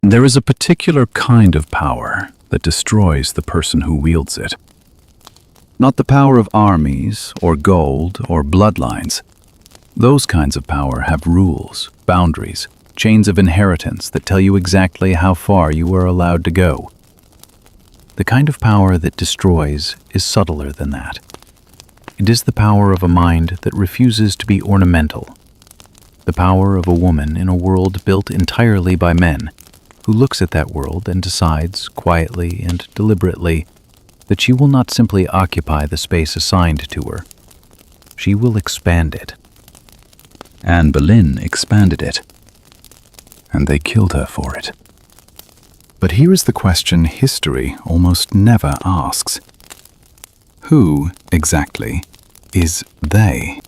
There is a particular kind of power that destroys the person who wields it. Not the power of armies or gold or bloodlines. Those kinds of power have rules, boundaries, chains of inheritance that tell you exactly how far you are allowed to go. The kind of power that destroys is subtler than that. It is the power of a mind that refuses to be ornamental. The power of a woman in a world built entirely by men, who looks at that world and decides, quietly and deliberately, that she will not simply occupy the space assigned to her. She will expand it. Anne Boleyn expanded it, and they killed her for it. But here is the question history almost never asks. Who, exactly, is they?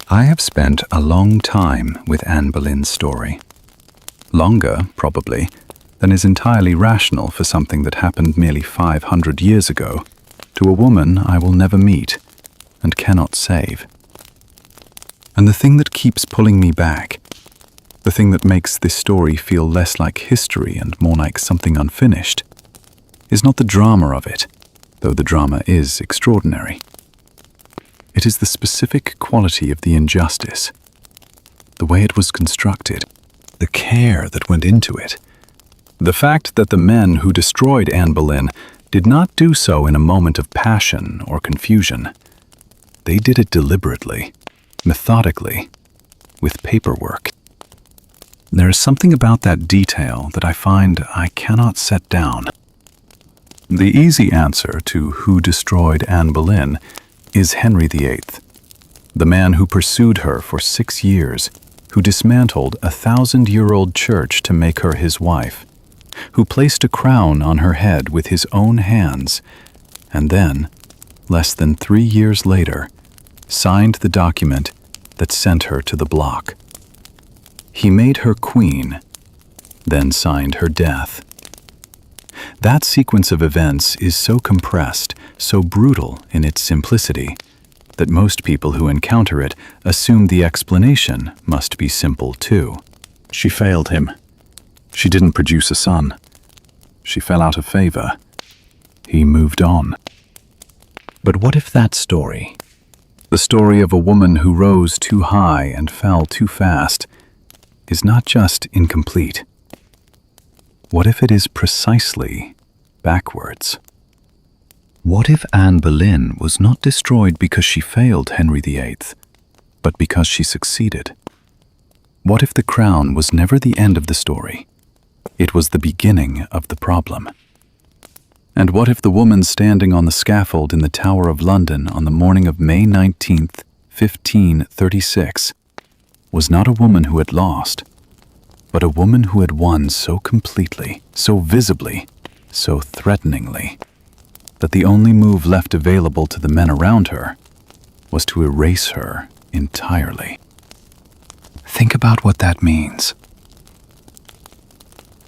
I have spent a long time with Anne Boleyn's story. Longer, probably, than is entirely rational for something that happened nearly 500 years ago to a woman I will never meet and cannot save. And the thing that keeps pulling me back, the thing that makes this story feel less like history and more like something unfinished, is not the drama of it, though the drama is extraordinary. It is the specific quality of the injustice, the way it was constructed, the care that went into it. The fact that the men who destroyed Anne Boleyn did not do so in a moment of passion or confusion. They did it deliberately, methodically, with paperwork. There is something about that detail that I find I cannot set down. The easy answer to who destroyed Anne Boleyn is Henry VIII, the man who pursued her for 6 years, who dismantled a 1,000-year-old church to make her his wife, who placed a crown on her head with his own hands, and then, less than 3 years later, signed the document that sent her to the block. He made her queen, then signed her death. That sequence of events is so compressed, so brutal in its simplicity, that most people who encounter it assume the explanation must be simple too. She failed him. She didn't produce a son. She fell out of favor. He moved on. But what if that story, the story of a woman who rose too high and fell too fast, is not just incomplete? What if it is precisely backwards? What if Anne Boleyn was not destroyed because she failed Henry VIII, but because she succeeded? What if the crown was never the end of the story? It was the beginning of the problem. And what if the woman standing on the scaffold in the Tower of London on the morning of May 19th, 1536, was not a woman who had lost, but a woman who had won so completely, so visibly, so threateningly, that the only move left available to the men around her was to erase her entirely? Think about what that means.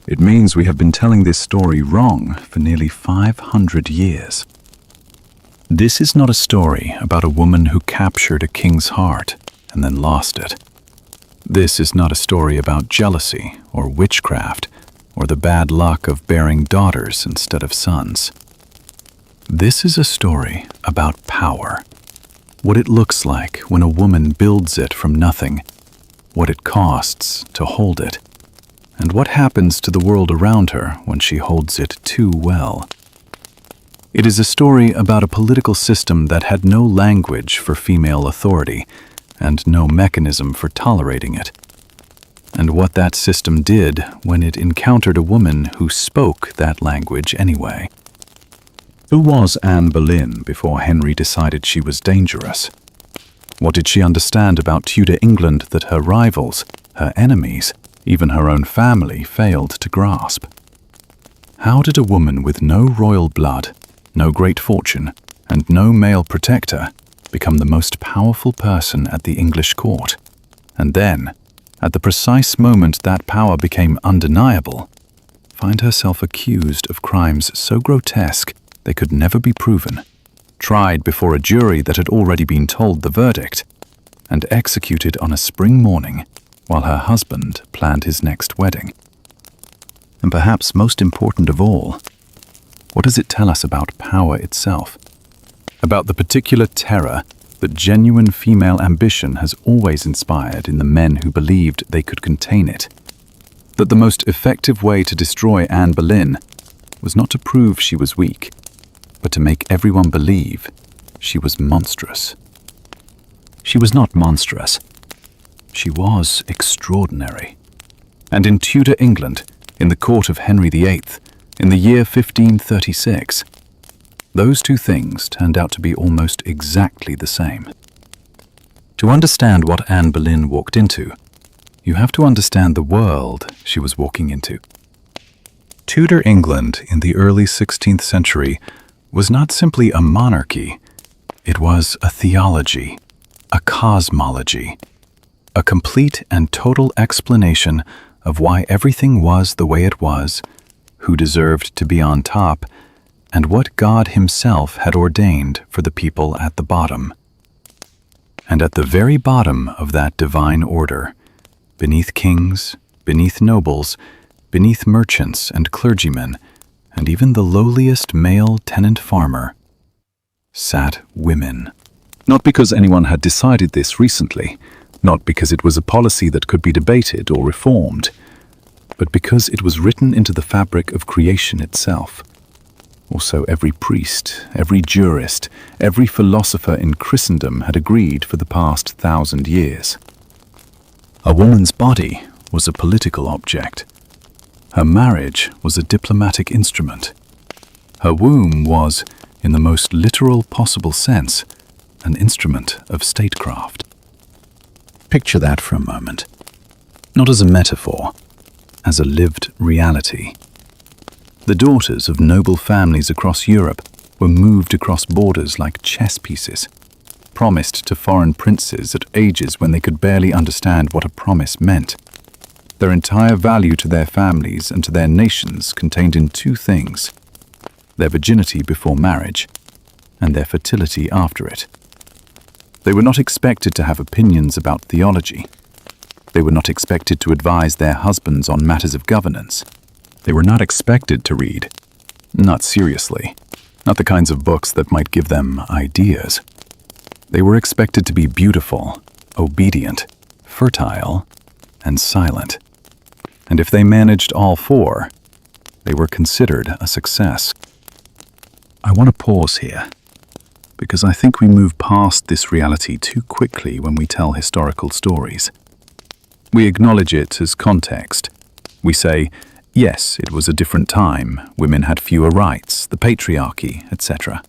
It means we have been telling this story wrong for nearly 500 years. This is not a story about a woman who captured a king's heart and then lost it. This is not a story about jealousy or witchcraft or the bad luck of bearing daughters instead of sons. This is a story about power, what it looks like when a woman builds it from nothing, what it costs to hold it, and what happens to the world around her when she holds it too well. It is a story about a political system that had no language for female authority and no mechanism for tolerating it, and what that system did when it encountered a woman who spoke that language anyway. Who was Anne Boleyn before Henry decided she was dangerous? What did she understand about Tudor England that her rivals, her enemies, even her own family failed to grasp? How did a woman with no royal blood, no great fortune, and no male protector become the most powerful person at the English court, and then, at the precise moment that power became undeniable, find herself accused of crimes so grotesque they could never be proven, tried before a jury that had already been told the verdict, and executed on a spring morning while her husband planned his next wedding? And perhaps most important of all, what does it tell us about power itself? About the particular terror that genuine female ambition has always inspired in the men who believed they could contain it. That the most effective way to destroy Anne Boleyn was not to prove she was weak, but to make everyone believe she was monstrous. She was not monstrous. She was extraordinary. And in Tudor England, in the court of Henry VIII, in the year 1536, those two things turned out to be almost exactly the same. To understand what Anne Boleyn walked into, you have to understand the world she was walking into. Tudor England in the early 16th century was not simply a monarchy, it was a theology, a cosmology, a complete and total explanation of why everything was the way it was, who deserved to be on top, and what God Himself had ordained for the people at the bottom. And at the very bottom of that divine order, beneath kings, beneath nobles, beneath merchants and clergymen, and even the lowliest male tenant farmer, sat women. Not because anyone had decided this recently, not because it was a policy that could be debated or reformed, but because it was written into the fabric of creation itself. Also, every priest, every jurist, every philosopher in Christendom had agreed for the past 1,000 years. A woman's body was a political object. Her marriage was a diplomatic instrument. Her womb was, in the most literal possible sense, an instrument of statecraft. Picture that for a moment. Not as a metaphor, as a lived reality. The daughters of noble families across Europe were moved across borders like chess pieces, promised to foreign princes at ages when they could barely understand what a promise meant. Their entire value to their families and to their nations contained in two things: their virginity before marriage and their fertility after it. They were not expected to have opinions about theology. They were not expected to advise their husbands on matters of governance. They were not expected to read. Not seriously. Not the kinds of books that might give them ideas. They were expected to be beautiful, obedient, fertile, and silent. And if they managed all four, they were considered a success. I want to pause here, because I think we move past this reality too quickly when we tell historical stories. We acknowledge it as context. We say, yes, it was a different time, women had fewer rights, the patriarchy, etc.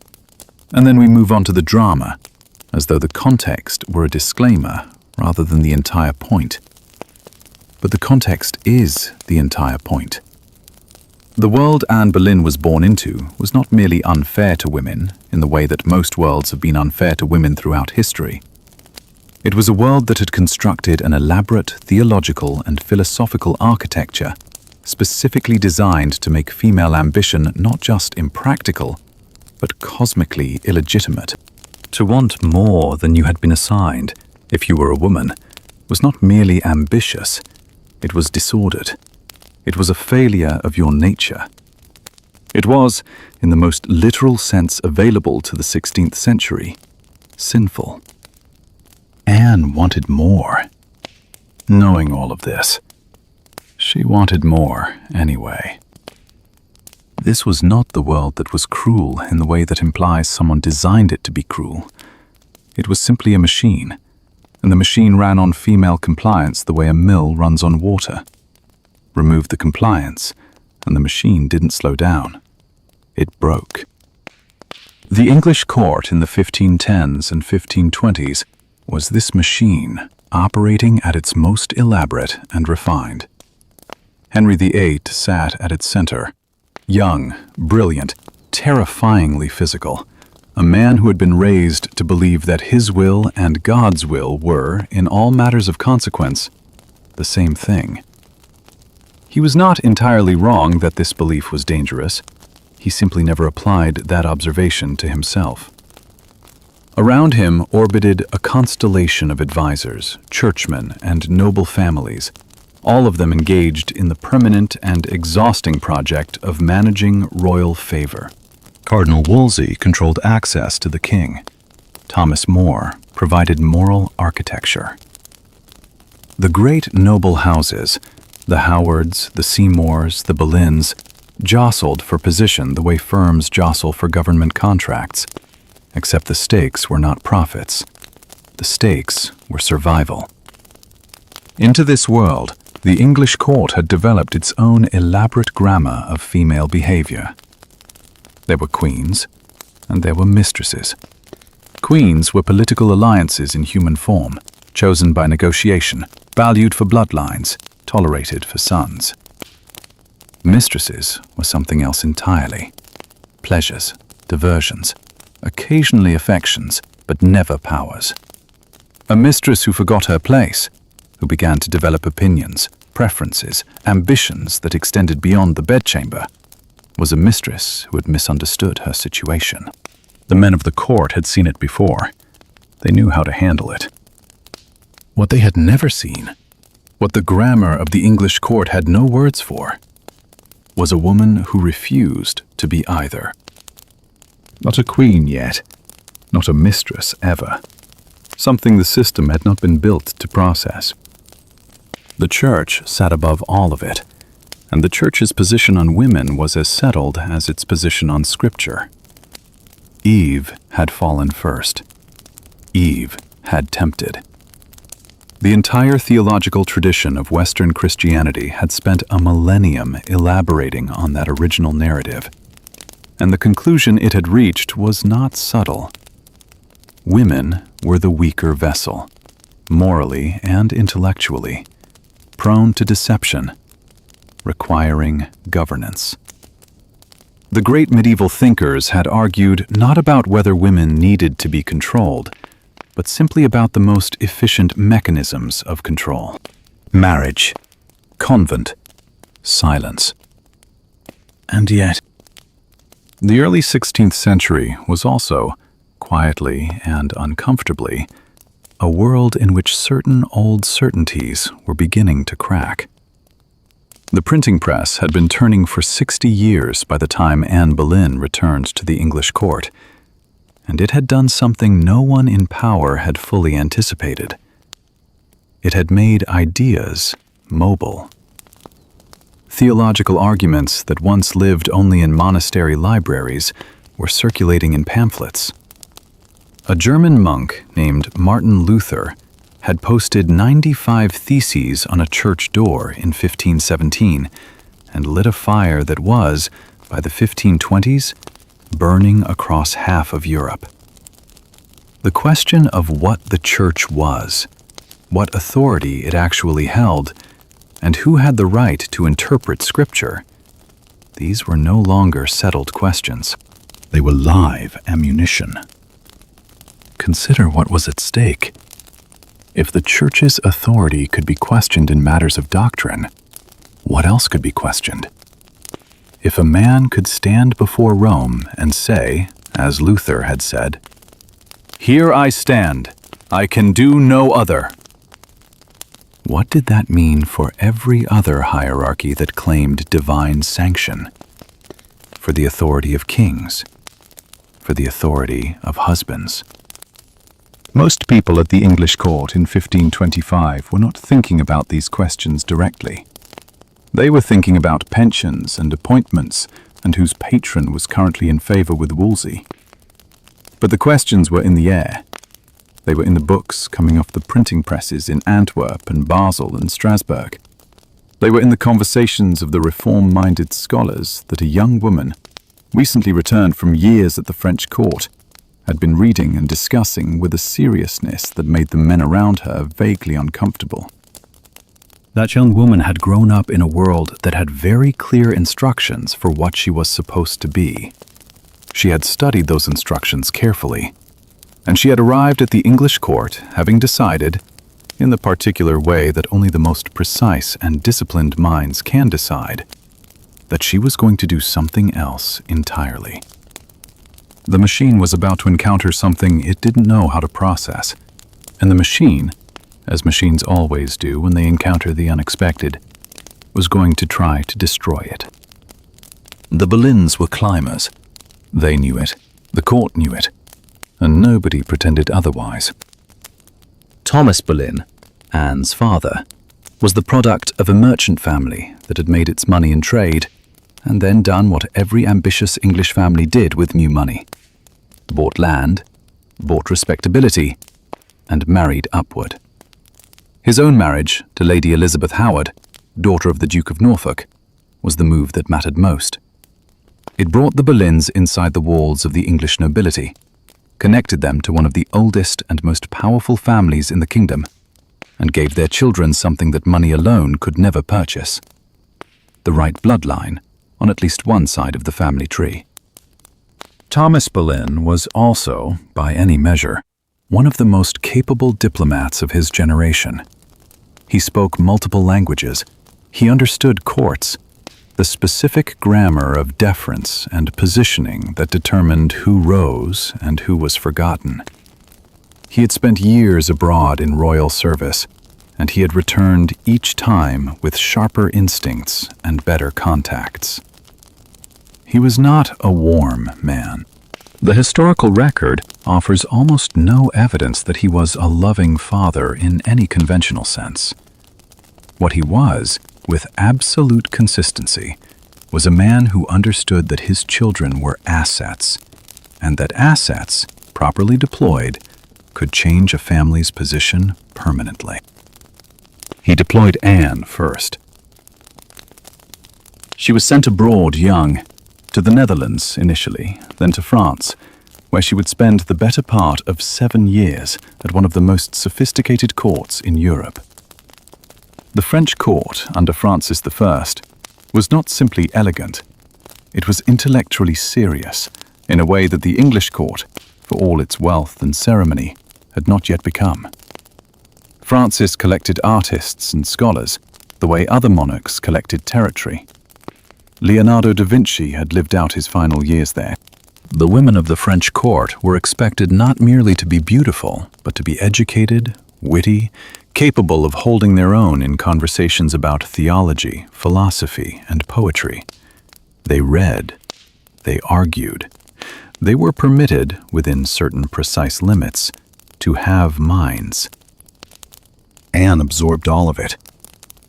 And then we move on to the drama, as though the context were a disclaimer rather than the entire point. But the context is the entire point. The world Anne Boleyn was born into was not merely unfair to women in the way that most worlds have been unfair to women throughout history. It was a world that had constructed an elaborate theological and philosophical architecture specifically designed to make female ambition not just impractical, but cosmically illegitimate. To want more than you had been assigned, if you were a woman, was not merely ambitious, it was disordered. It was a failure of your nature. It was, in the most literal sense available to the 16th century, sinful. Anne wanted more. Knowing all of this, she wanted more anyway. This was not the world that was cruel in the way that implies someone designed it to be cruel. It was simply a machine, and the machine ran on female compliance the way a mill runs on water. Remove the compliance, and the machine didn't slow down. It broke. The English court in the 1510s and 1520s was this machine operating at its most elaborate and refined. Henry VIII sat at its center, young, brilliant, terrifyingly physical, a man who had been raised to believe that his will and God's will were, in all matters of consequence, the same thing. He was not entirely wrong that this belief was dangerous. He simply never applied that observation to himself. Around him orbited a constellation of advisors, churchmen, and noble families, all of them engaged in the permanent and exhausting project of managing royal favor. Cardinal Wolsey controlled access to the king. Thomas More provided moral architecture. The great noble houses, the Howards, the Seymours, the Boleyns, jostled for position the way firms jostle for government contracts, except the stakes were not profits. The stakes were survival. Into this world, the English court had developed its own elaborate grammar of female behavior. There were queens, and there were mistresses. Queens were political alliances in human form, chosen by negotiation, valued for bloodlines, tolerated for sons. Mistresses were something else entirely. Pleasures, diversions, occasionally affections, but never powers. A mistress who forgot her place, who began to develop opinions, preferences, ambitions that extended beyond the bedchamber, was a mistress who had misunderstood her situation. The men of the court had seen it before. They knew how to handle it. What they had never seen, what the grammar of the English court had no words for, was a woman who refused to be either. Not a queen yet, not a mistress ever. Something the system had not been built to process. The church sat above all of it, and the church's position on women was as settled as its position on Scripture. Eve had fallen first. Eve had tempted. The entire theological tradition of Western Christianity had spent a millennium elaborating on that original narrative, and the conclusion it had reached was not subtle. Women were the weaker vessel, morally and intellectually, prone to deception, requiring governance. The great medieval thinkers had argued not about whether women needed to be controlled, but simply about the most efficient mechanisms of control. Marriage, convent, silence. And yet, the early 16th century was also, quietly and uncomfortably, a world in which certain old certainties were beginning to crack. The printing press had been turning for 60 years by the time Anne Boleyn returned to the English court, and it had done something no one in power had fully anticipated. It had made ideas mobile. Theological arguments that once lived only in monastery libraries were circulating in pamphlets. A German monk named Martin Luther had posted 95 theses on a church door in 1517 and lit a fire that was, by the 1520s, burning across half of Europe. The question of what the church was, what authority it actually held, and who had the right to interpret Scripture, these were no longer settled questions. They were live ammunition. Consider what was at stake. If the church's authority could be questioned in matters of doctrine, what else could be questioned? If a man could stand before Rome and say, as Luther had said, "Here I stand, I can do no other," what did that mean for every other hierarchy that claimed divine sanction? For the authority of kings, for the authority of husbands. Most people at the English court in 1525 were not thinking about these questions directly. They were thinking about pensions and appointments and whose patron was currently in favor with Wolsey. But the questions were in the air. They were in the books coming off the printing presses in Antwerp and Basel and Strasbourg. They were in the conversations of the reform-minded scholars that a young woman, recently returned from years at the French court, had been reading and discussing with a seriousness that made the men around her vaguely uncomfortable. That young woman had grown up in a world that had very clear instructions for what she was supposed to be. She had studied those instructions carefully, and she had arrived at the English court having decided, in the particular way that only the most precise and disciplined minds can decide, that she was going to do something else entirely. The machine was about to encounter something it didn't know how to process, and the machine, as machines always do when they encounter the unexpected, was going to try to destroy it. The Boleyns were climbers. They knew it, the court knew it, and nobody pretended otherwise. Thomas Boleyn, Anne's father, was the product of a merchant family that had made its money in trade and then done what every ambitious English family did with new money: bought land, bought respectability, and married upward. His own marriage to Lady Elizabeth Howard, daughter of the Duke of Norfolk, was the move that mattered most. It brought the Boleyns inside the walls of the English nobility, connected them to one of the oldest and most powerful families in the kingdom, and gave their children something that money alone could never purchase: the right bloodline on at least one side of the family tree. Thomas Boleyn was also, by any measure, one of the most capable diplomats of his generation. He spoke multiple languages. He understood courts, the specific grammar of deference and positioning that determined who rose and who was forgotten. He had spent years abroad in royal service, and he had returned each time with sharper instincts and better contacts. He was not a warm man. The historical record offers almost no evidence that he was a loving father in any conventional sense. What he was, with absolute consistency, was a man who understood that his children were assets, and that assets, properly deployed, could change a family's position permanently. He deployed Anne first. She was sent abroad young, to the Netherlands initially, then to France, where she would spend the better part of 7 years at one of the most sophisticated courts in Europe. The French court under Francis I was not simply elegant, it was intellectually serious in a way that the English court, for all its wealth and ceremony, had not yet become. Francis collected artists and scholars the way other monarchs collected territory. Leonardo da Vinci had lived out his final years there. The women of the French court were expected not merely to be beautiful, but to be educated, witty, capable of holding their own in conversations about theology, philosophy, and poetry. They read. They argued. They were permitted, within certain precise limits, to have minds. Anne absorbed all of it.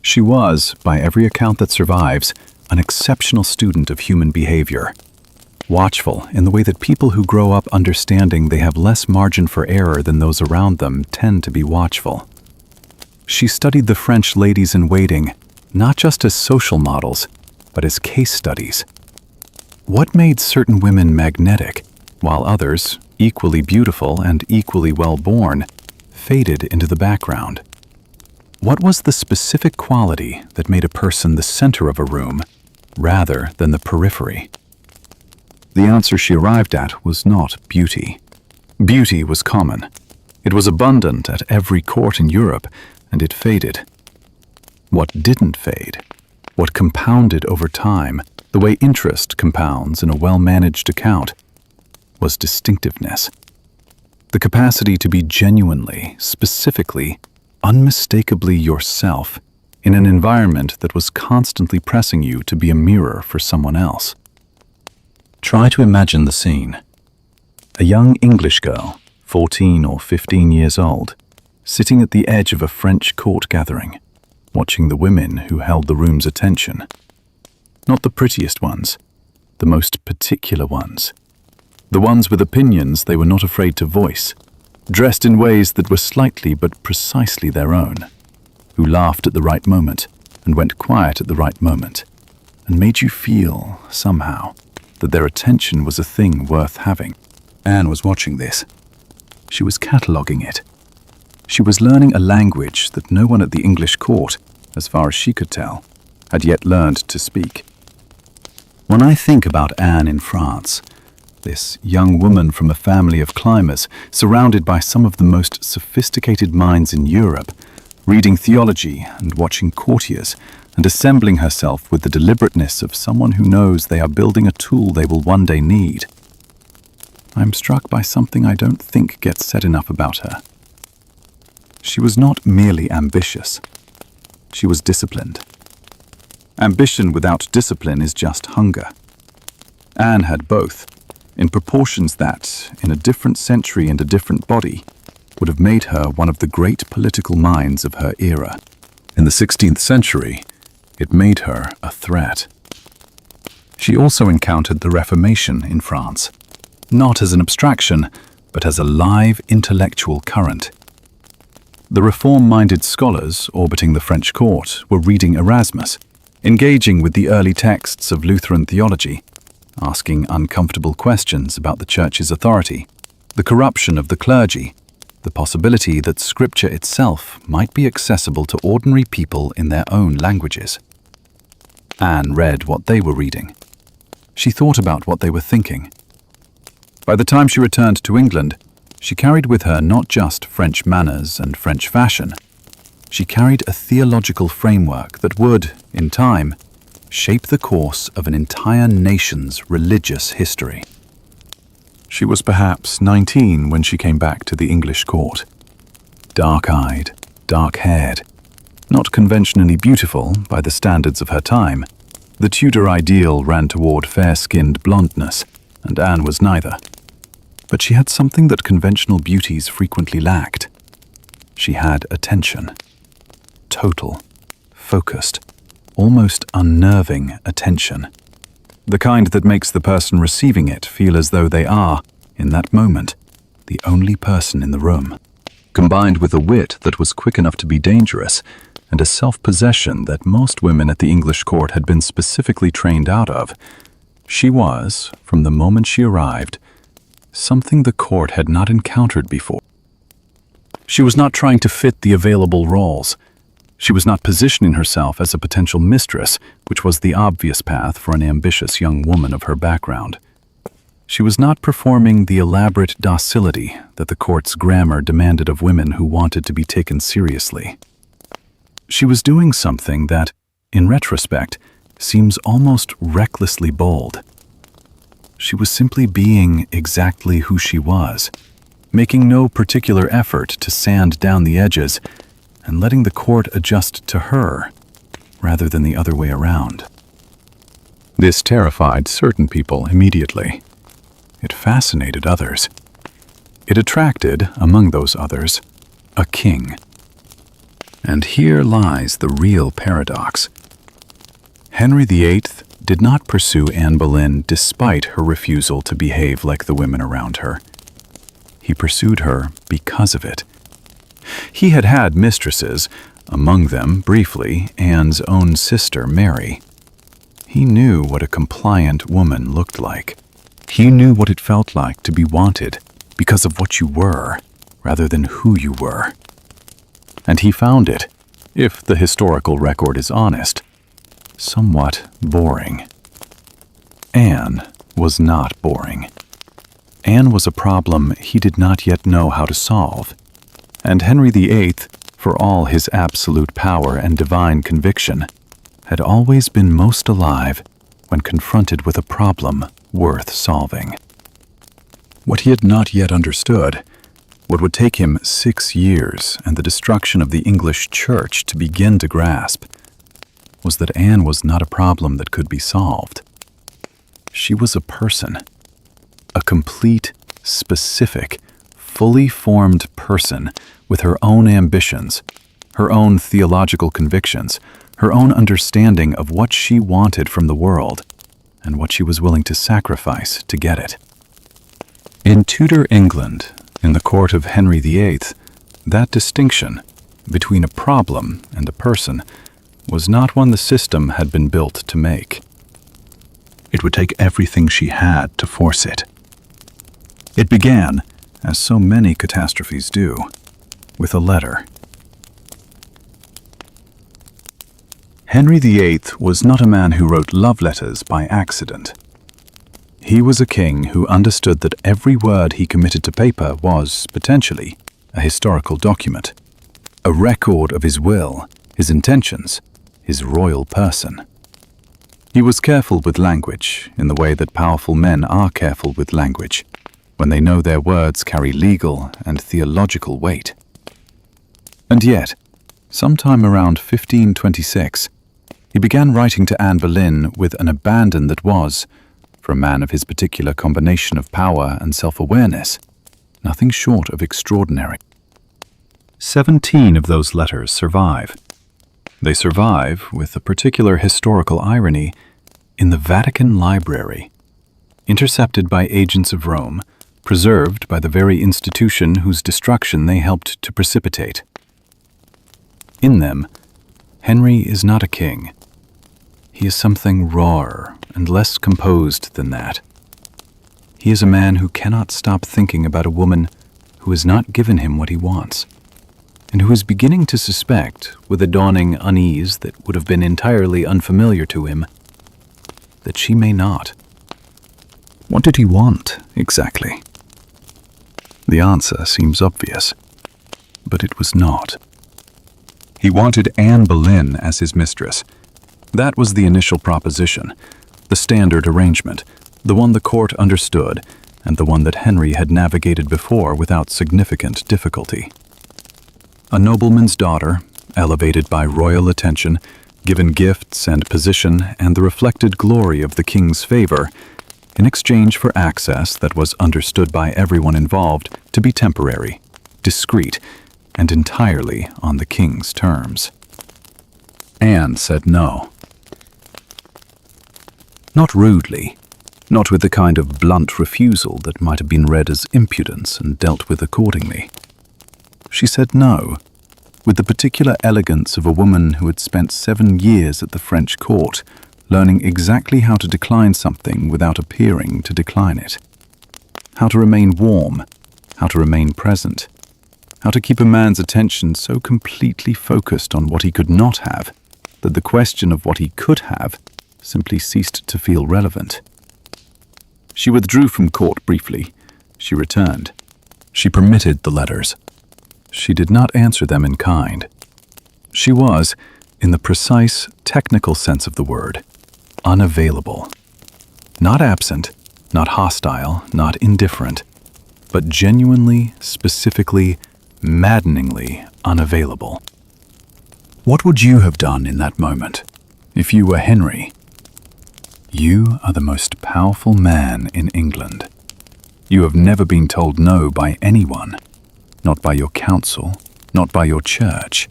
She was, by every account that survives, an exceptional student of human behavior, watchful in the way that people who grow up understanding they have less margin for error than those around them tend to be watchful. She studied the French ladies-in-waiting, not just as social models, but as case studies. What made certain women magnetic, while others, equally beautiful and equally well-born, faded into the background? What was the specific quality that made a person the center of a room, rather than the periphery? The answer she arrived at was not beauty. Beauty was common. It was abundant at every court in Europe, and it faded. What didn't fade, what compounded over time, the way interest compounds in a well-managed account, was distinctiveness. The capacity to be genuinely, specifically, unmistakably yourself in an environment that was constantly pressing you to be a mirror for someone else. Try to imagine the scene. A young English girl, 14 or 15 years old, sitting at the edge of a French court gathering, watching the women who held the room's attention. Not the prettiest ones, the most particular ones. The ones with opinions they were not afraid to voice, dressed in ways that were slightly but precisely their own, who laughed at the right moment and went quiet at the right moment, and made you feel, somehow, that their attention was a thing worth having. Anne was watching this. She was cataloguing it. She was learning a language that no one at the English court, as far as she could tell, had yet learned to speak. When I think about Anne in France, this young woman from a family of climbers, surrounded by some of the most sophisticated minds in Europe, reading theology and watching courtiers, and assembling herself with the deliberateness of someone who knows they are building a tool they will one day need, I'm struck by something I don't think gets said enough about her. She was not merely ambitious. She was disciplined. Ambition without discipline is just hunger. Anne had both, in proportions that, in a different century and a different body, would have made her one of the great political minds of her era. In the 16th century, it made her a threat. She also encountered the Reformation in France, not as an abstraction, but as a live intellectual current. The reform-minded scholars orbiting the French court were reading Erasmus, engaging with the early texts of Lutheran theology, asking uncomfortable questions about the Church's authority, the corruption of the clergy, the possibility that Scripture itself might be accessible to ordinary people in their own languages. Anne read what they were reading. She thought about what they were thinking. By the time she returned to England, she carried with her not just French manners and French fashion. She carried a theological framework that would, in time, shape the course of an entire nation's religious history. She was perhaps 19 when she came back to the English court. Dark-eyed, dark-haired, not conventionally beautiful by the standards of her time. The Tudor ideal ran toward fair-skinned blondness, and Anne was neither. But she had something that conventional beauties frequently lacked. She had attention. Total, focused, almost unnerving attention. The kind that makes the person receiving it feel as though they are, in that moment, the only person in the room. Combined with a wit that was quick enough to be dangerous, and a self-possession that most women at the English court had been specifically trained out of, she was, from the moment she arrived, something the court had not encountered before. She was not trying to fit the available roles. She was not positioning herself as a potential mistress, which was the obvious path for an ambitious young woman of her background. She was not performing the elaborate docility that the court's grammar demanded of women who wanted to be taken seriously. She was doing something that, in retrospect, seems almost recklessly bold. She was simply being exactly who she was, making no particular effort to sand down the edges and letting the court adjust to her, rather than the other way around. This terrified certain people immediately. It fascinated others. It attracted, among those others, a king. And here lies the real paradox. Henry VIII did not pursue Anne Boleyn despite her refusal to behave like the women around her. He pursued her because of it. He had had mistresses, among them, briefly, Anne's own sister, Mary. He knew what a compliant woman looked like. He knew what it felt like to be wanted because of what you were, rather than who you were. And he found it, if the historical record is honest, somewhat boring. Anne was not boring. Anne was a problem he did not yet know how to solve. And Henry VIII, for all his absolute power and divine conviction, had always been most alive when confronted with a problem worth solving. What he had not yet understood, what would take him 6 years and the destruction of the English Church to begin to grasp, was that Anne was not a problem that could be solved. She was a person, a complete, specific, fully formed person with her own ambitions, her own theological convictions, her own understanding of what she wanted from the world, and what she was willing to sacrifice to get it. In Tudor England, in the court of Henry VIII, that distinction between a problem and a person was not one the system had been built to make. It would take everything she had to force it. It began, as so many catastrophes do, with a letter. Henry VIII was not a man who wrote love letters by accident. He was a king who understood that every word he committed to paper was, potentially, a historical document, a record of his will, his intentions, his royal person. He was careful with language in the way that powerful men are careful with language, when they know their words carry legal and theological weight. And yet, sometime around 1526, he began writing to Anne Boleyn with an abandon that was, for a man of his particular combination of power and self-awareness, nothing short of extraordinary. 17 of those letters survive. They survive, with a particular historical irony, in the Vatican Library, intercepted by agents of Rome, preserved by the very institution whose destruction they helped to precipitate. In them, Henry is not a king. He is something rawer and less composed than that. He is a man who cannot stop thinking about a woman who has not given him what he wants, and who is beginning to suspect, with a dawning unease that would have been entirely unfamiliar to him, that she may not. What did he want, exactly? The answer seems obvious, but it was not. He wanted Anne Boleyn as his mistress. That was the initial proposition, the standard arrangement, the one the court understood, and the one that Henry had navigated before without significant difficulty. A nobleman's daughter, elevated by royal attention, given gifts and position and the reflected glory of the king's favor, in exchange for access that was understood by everyone involved to be temporary, discreet, and entirely on the king's terms. Anne said no. Not rudely, not with the kind of blunt refusal that might have been read as impudence and dealt with accordingly. She said no, with the particular elegance of a woman who had spent 7 years at the French court, learning exactly how to decline something without appearing to decline it. How to remain warm, how to remain present, how to keep a man's attention so completely focused on what he could not have that the question of what he could have simply ceased to feel relevant. She withdrew from court briefly. She returned. She permitted the letters. She did not answer them in kind. She was, in the precise, technical sense of the word, unavailable. Not absent, not hostile, not indifferent, but genuinely, specifically, maddeningly unavailable. What would you have done in that moment, if you were Henry? You are the most powerful man in England. You have never been told no by anyone, not by your council, not by your church,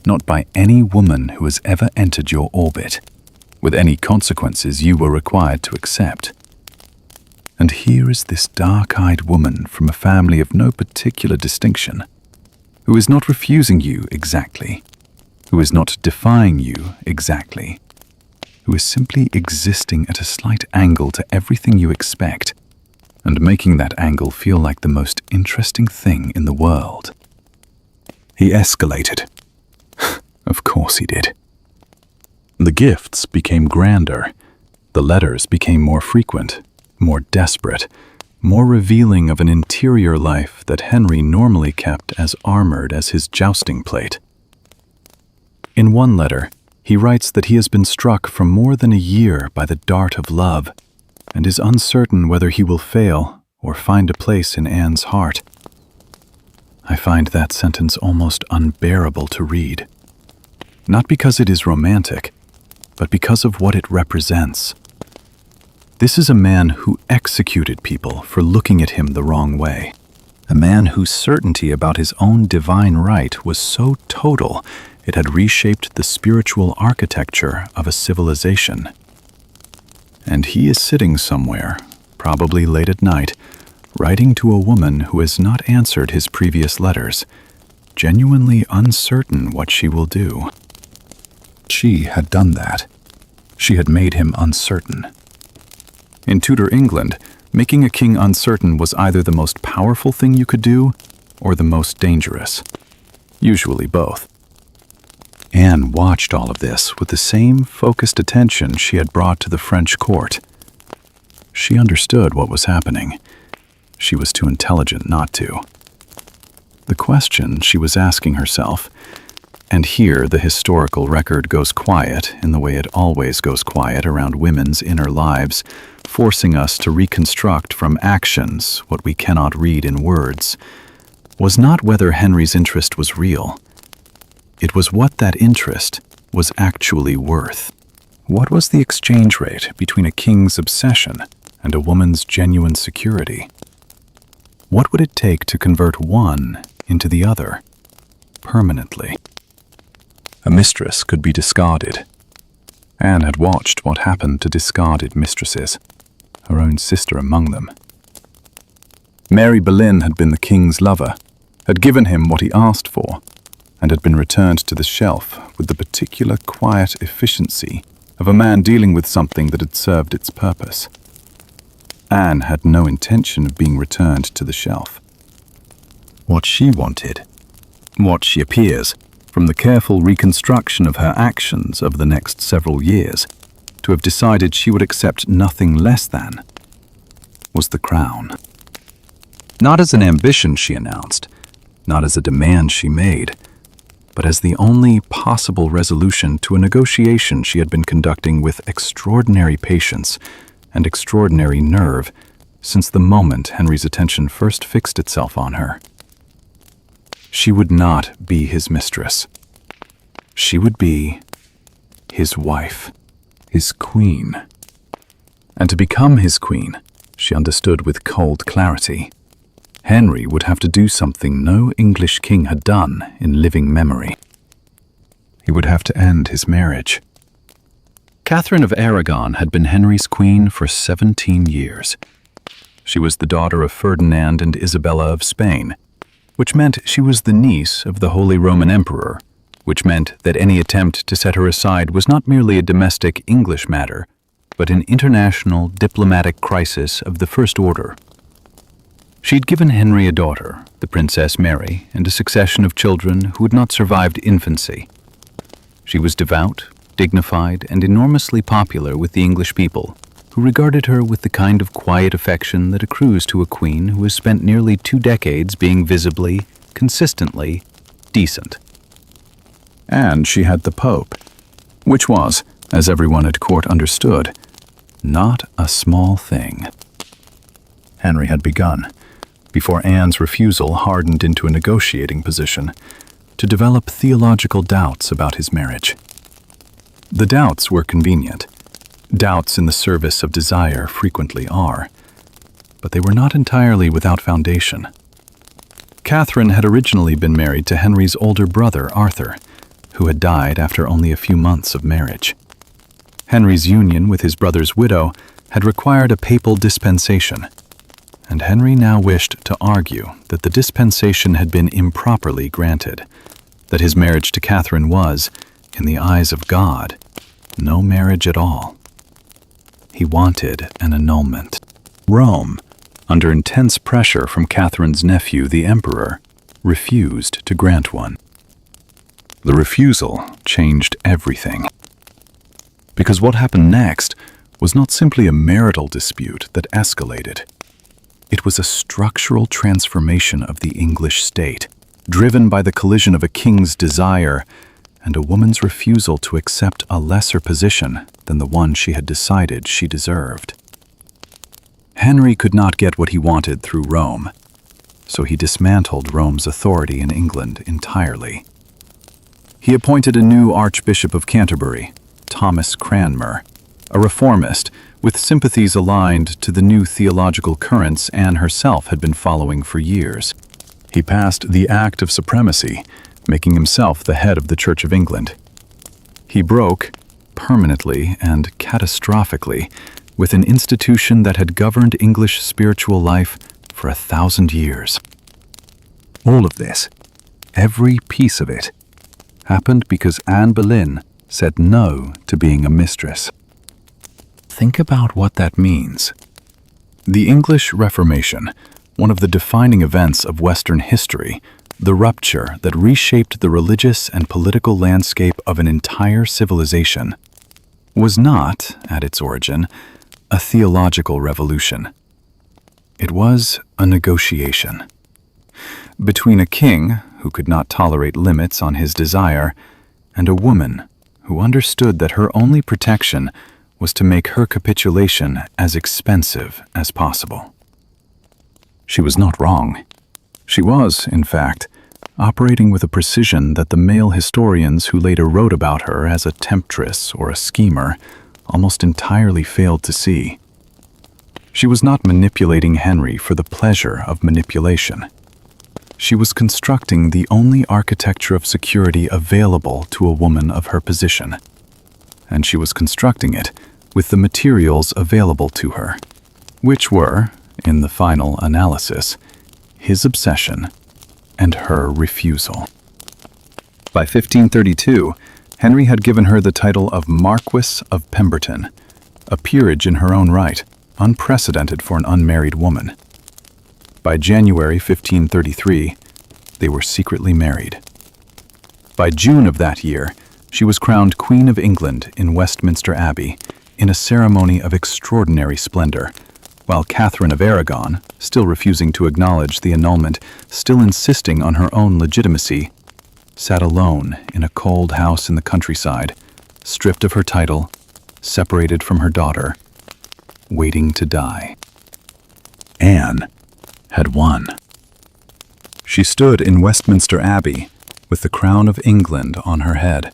not by any woman who has ever entered your orbit, with any consequences you were required to accept. And here is this dark-eyed woman from a family of no particular distinction, who is not refusing you exactly, who is not defying you exactly, who is simply existing at a slight angle to everything you expect, and making that angle feel like the most interesting thing in the world. He escalated. Of course he did. The gifts became grander. The letters became more frequent, more desperate, more revealing of an interior life that Henry normally kept as armored as his jousting plate. In one letter, he writes that he has been struck for more than a year by the dart of love, and is uncertain whether he will fail or find a place in Anne's heart. I find that sentence almost unbearable to read. Not because it is romantic, but because of what it represents. This is a man who executed people for looking at him the wrong way. A man whose certainty about his own divine right was so total it had reshaped the spiritual architecture of a civilization. And he is sitting somewhere, probably late at night, writing to a woman who has not answered his previous letters, genuinely uncertain what she will do. She had done that. She had made him uncertain. In Tudor England, making a king uncertain was either the most powerful thing you could do or the most dangerous. Usually both. Anne watched all of this with the same focused attention she had brought to the French court. She understood what was happening. She was too intelligent not to. The question she was asking herself, and here the historical record goes quiet in the way it always goes quiet around women's inner lives, forcing us to reconstruct from actions what we cannot read in words, was not whether Henry's interest was real, It was what that interest was actually worth. What was the exchange rate between a king's obsession and a woman's genuine security? What would it take to convert one into the other, permanently? A mistress could be discarded. Anne had watched what happened to discarded mistresses, her own sister among them. Mary Boleyn had been the king's lover, had given him what he asked for, and had been returned to the shelf with the particular quiet efficiency of a man dealing with something that had served its purpose. Anne had no intention of being returned to the shelf. What she wanted, what she appears, from the careful reconstruction of her actions over the next several years, to have decided she would accept nothing less than, was the crown. Not as an ambition she announced, not as a demand she made, but as the only possible resolution to a negotiation she had been conducting with extraordinary patience and extraordinary nerve since the moment Henry's attention first fixed itself on her. She would not be his mistress. She would be his wife, his queen. And to become his queen, she understood with cold clarity, Henry would have to do something no English king had done in living memory. He would have to end his marriage. Catherine of Aragon had been Henry's queen for 17 years. She was the daughter of Ferdinand and Isabella of Spain, which meant she was the niece of the Holy Roman Emperor, which meant that any attempt to set her aside was not merely a domestic English matter, but an international diplomatic crisis of the first order. She'd given Henry a daughter, the Princess Mary, and a succession of children who had not survived infancy. She was devout, dignified, and enormously popular with the English people, who regarded her with the kind of quiet affection that accrues to a queen who has spent nearly 2 decades being visibly, consistently, decent. And she had the Pope, which was, as everyone at court understood, not a small thing. Henry had begun, before Anne's refusal hardened into a negotiating position, to develop theological doubts about his marriage. The doubts were convenient. Doubts in the service of desire frequently are, but they were not entirely without foundation. Catherine had originally been married to Henry's older brother, Arthur, who had died after only a few months of marriage. Henry's union with his brother's widow had required a papal dispensation, and Henry now wished to argue that the dispensation had been improperly granted, that his marriage to Catherine was, in the eyes of God, no marriage at all. He wanted an annulment. Rome, under intense pressure from Catherine's nephew, the Emperor, refused to grant one. The refusal changed everything. Because what happened next was not simply a marital dispute that escalated. It was a structural transformation of the English state, driven by the collision of a king's desire and a woman's refusal to accept a lesser position than the one she had decided she deserved. Henry could not get what he wanted through Rome, so he dismantled Rome's authority in England entirely. He appointed a new Archbishop of Canterbury, Thomas Cranmer, a reformist with sympathies aligned to the new theological currents Anne herself had been following for years. He passed the Act of Supremacy, making himself the head of the Church of England. He broke, permanently and catastrophically, with an institution that had governed English spiritual life for 1,000 years. All of this, every piece of it, happened because Anne Boleyn said no to being a mistress. Think about what that means. The English Reformation, one of the defining events of Western history, the rupture that reshaped the religious and political landscape of an entire civilization, was not, at its origin, a theological revolution. It was a negotiation between a king who could not tolerate limits on his desire and a woman who understood that her only protection was to make her capitulation as expensive as possible. She was not wrong. She was, in fact, operating with a precision that the male historians who later wrote about her as a temptress or a schemer almost entirely failed to see. She was not manipulating Henry for the pleasure of manipulation. She was constructing the only architecture of security available to a woman of her position. And she was constructing it with the materials available to her, which were, in the final analysis, his obsession and her refusal. By 1532, Henry had given her the title of Marquess of Pemberton, a peerage in her own right, unprecedented for an unmarried woman. By January 1533, they were secretly married. By June of that year, she was crowned Queen of England in Westminster Abbey in a ceremony of extraordinary splendor, while Catherine of Aragon, still refusing to acknowledge the annulment, still insisting on her own legitimacy, sat alone in a cold house in the countryside, stripped of her title, separated from her daughter, waiting to die. Anne had won. She stood in Westminster Abbey with the crown of England on her head,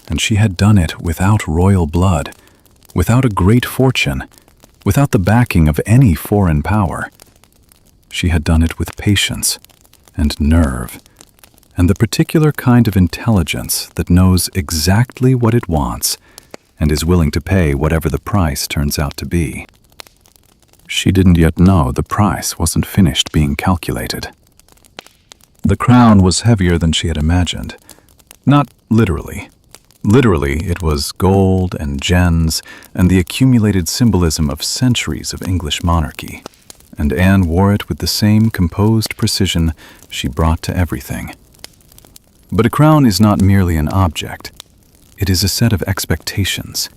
and she had done it without royal blood, without a great fortune, without the backing of any foreign power. She had done it with patience and nerve, and the particular kind of intelligence that knows exactly what it wants and is willing to pay whatever the price turns out to be. She didn't yet know the price wasn't finished being calculated. The crown was heavier than she had imagined. Not literally. Literally, it was gold and gems and the accumulated symbolism of centuries of English monarchy, and Anne wore it with the same composed precision she brought to everything. But a crown is not merely an object. It is a set of expectations.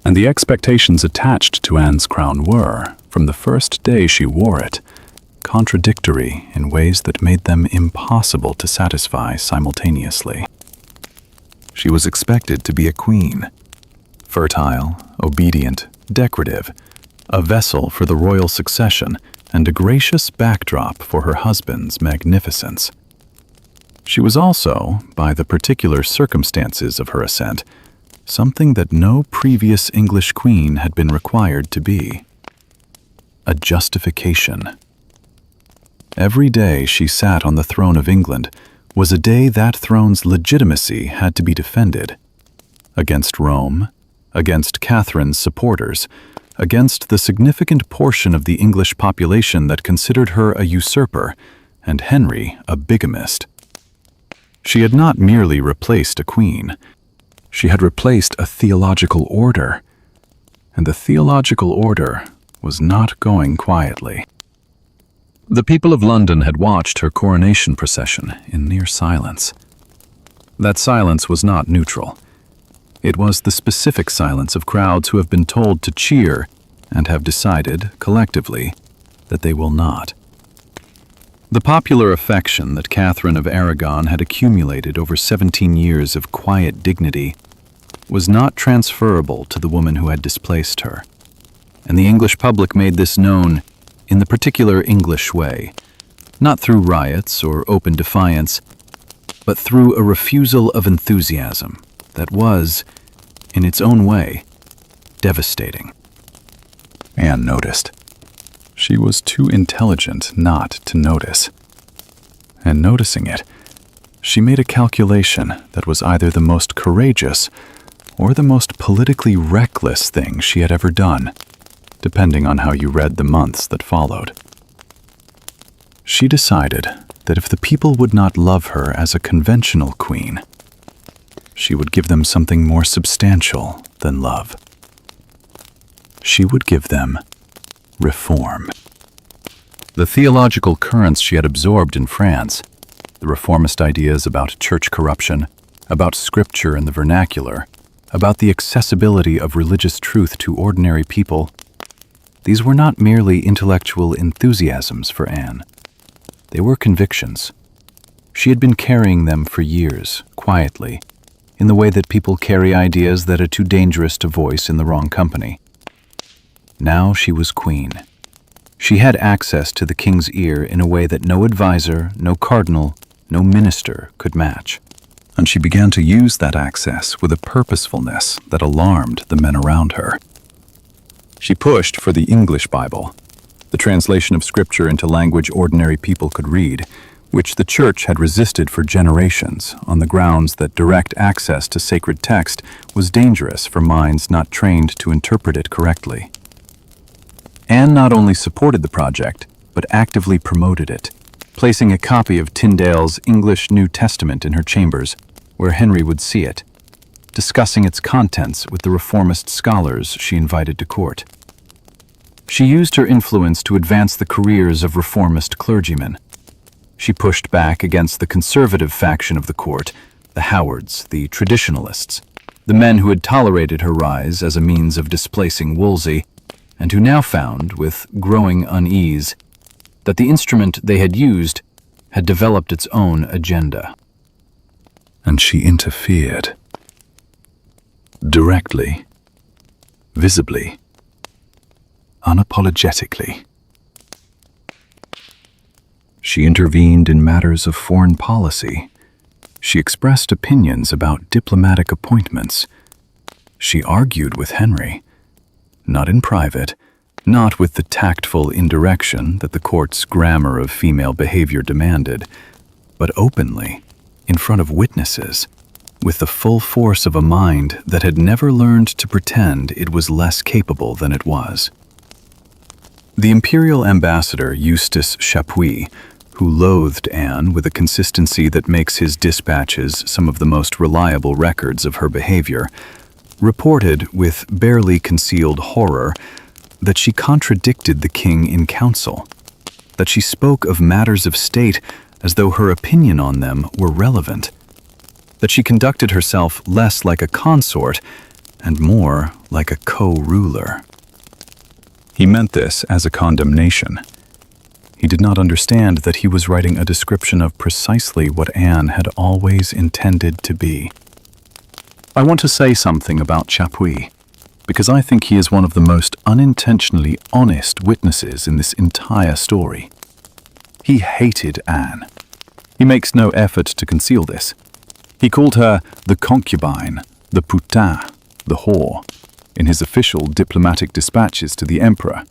And the expectations attached to Anne's crown were, from the first day she wore it, contradictory in ways that made them impossible to satisfy simultaneously. She was expected to be a queen, fertile, obedient, decorative, a vessel for the royal succession, and a gracious backdrop for her husband's magnificence. She was also, by the particular circumstances of her ascent, something that no previous English queen had been required to be: a justification. Every day she sat on the throne of England was a day that throne's legitimacy had to be defended against Rome, against Catherine's supporters, against the significant portion of the English population that considered her a usurper and Henry a bigamist. She had not merely replaced a queen. She had replaced a theological order, and the theological order was not going quietly. The people of London had watched her coronation procession in near silence. That silence was not neutral. It was the specific silence of crowds who have been told to cheer and have decided, collectively, that they will not. The popular affection that Catherine of Aragon had accumulated over 17 years of quiet dignity was not transferable to the woman who had displaced her, and the English public made this known in the particular English way, not through riots or open defiance, but through a refusal of enthusiasm that was, in its own way, devastating. Anne noticed. She was too intelligent not to notice. And noticing it, she made a calculation that was either the most courageous or the most politically reckless thing she had ever done, depending on how you read the months that followed. She decided that if the people would not love her as a conventional queen, she would give them something more substantial than love. She would give them reform. The theological currents she had absorbed in France, the reformist ideas about church corruption, about scripture in the vernacular, about the accessibility of religious truth to ordinary people, these were not merely intellectual enthusiasms for Anne. They were convictions. She had been carrying them for years, quietly, in the way that people carry ideas that are too dangerous to voice in the wrong company. Now she was queen. She had access to the king's ear in a way that no advisor, no cardinal, no minister could match. And she began to use that access with a purposefulness that alarmed the men around her. She pushed for the English Bible, the translation of Scripture into language ordinary people could read, which the Church had resisted for generations on the grounds that direct access to sacred text was dangerous for minds not trained to interpret it correctly. Anne not only supported the project, but actively promoted it, placing a copy of Tyndale's English New Testament in her chambers, where Henry would see it, discussing its contents with the reformist scholars she invited to court. She used her influence to advance the careers of reformist clergymen. She pushed back against the conservative faction of the court, the Howards, the traditionalists, the men who had tolerated her rise as a means of displacing Wolsey, and who now found, with growing unease, that the instrument they had used had developed its own agenda. And she interfered. Directly, visibly, unapologetically. She intervened in matters of foreign policy. She expressed opinions about diplomatic appointments. She argued with Henry, not in private, not with the tactful indirection that the court's grammar of female behavior demanded, but openly, in front of witnesses, with the full force of a mind that had never learned to pretend it was less capable than it was. The imperial ambassador Eustace Chapuis, who loathed Anne with a consistency that makes his dispatches some of the most reliable records of her behavior, reported with barely concealed horror that she contradicted the king in council, that she spoke of matters of state as though her opinion on them were relevant, that she conducted herself less like a consort and more like a co-ruler. He meant this as a condemnation. He did not understand that he was writing a description of precisely what Anne had always intended to be. I want to say something about Chapuis, because I think he is one of the most unintentionally honest witnesses in this entire story. He hated Anne. He makes no effort to conceal this. He called her the concubine, the putain, the whore, in his official diplomatic dispatches to the emperor,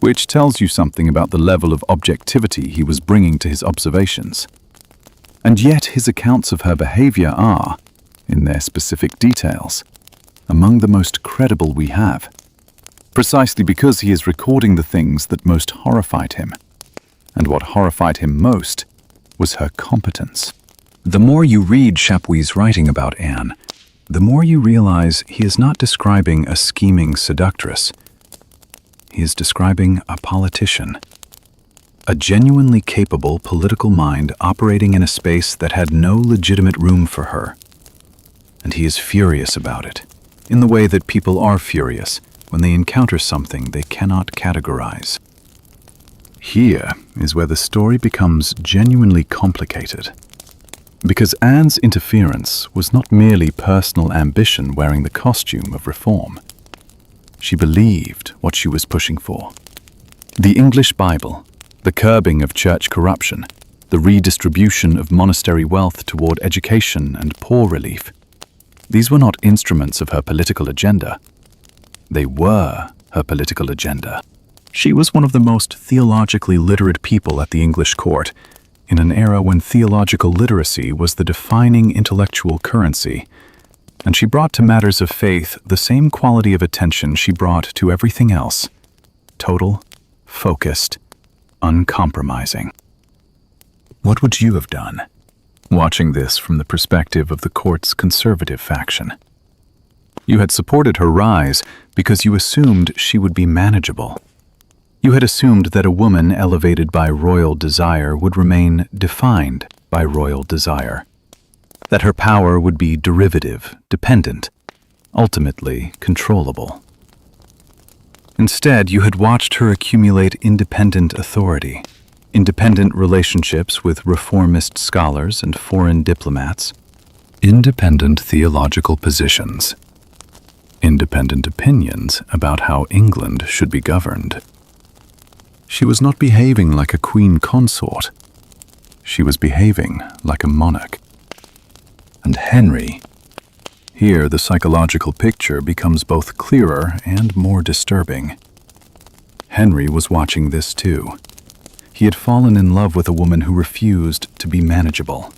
which tells you something about the level of objectivity he was bringing to his observations. And yet his accounts of her behavior are, in their specific details, among the most credible we have, precisely because he is recording the things that most horrified him. And what horrified him most was her competence. The more you read Chapuis's writing about Anne, the more you realize he is not describing a scheming seductress. He is describing a politician, a genuinely capable political mind operating in a space that had no legitimate room for her. And he is furious about it, in the way that people are furious when they encounter something they cannot categorize. Here is where the story becomes genuinely complicated, because Anne's interference was not merely personal ambition wearing the costume of reform. She believed what she was pushing for. The English Bible, the curbing of church corruption, the redistribution of monastery wealth toward education and poor relief. These were not instruments of her political agenda. They were her political agenda. She was one of the most theologically literate people at the English court, in an era when theological literacy was the defining intellectual currency, and she brought to matters of faith the same quality of attention she brought to everything else: total, focused, uncompromising. What would you have done, watching this from the perspective of the court's conservative faction? You had supported her rise because you assumed she would be manageable. You had assumed that a woman elevated by royal desire would remain defined by royal desire, that her power would be derivative, dependent, ultimately controllable. Instead, you had watched her accumulate independent authority, independent relationships with reformist scholars and foreign diplomats, independent theological positions, independent opinions about how England should be governed. She was not behaving like a queen consort. she was behaving like a monarch. And Henry. Here, the psychological picture becomes both clearer and more disturbing. Henry was watching this too. He had fallen in love with a woman who refused to be manageable.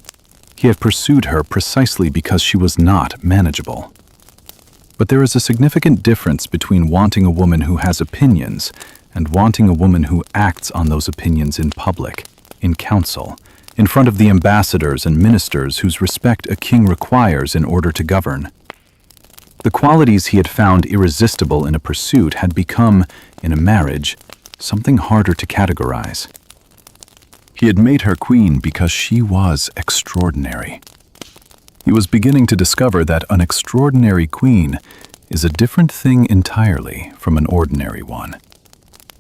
He had pursued her precisely because she was not manageable. But there is a significant difference between wanting a woman who has opinions and wanting a woman who acts on those opinions in public, in council, in front of the ambassadors and ministers whose respect a king requires in order to govern. The qualities he had found irresistible in a pursuit had become, in a marriage, something harder to categorize. He had made her queen because she was extraordinary. He was beginning to discover that an extraordinary queen is a different thing entirely from an ordinary one.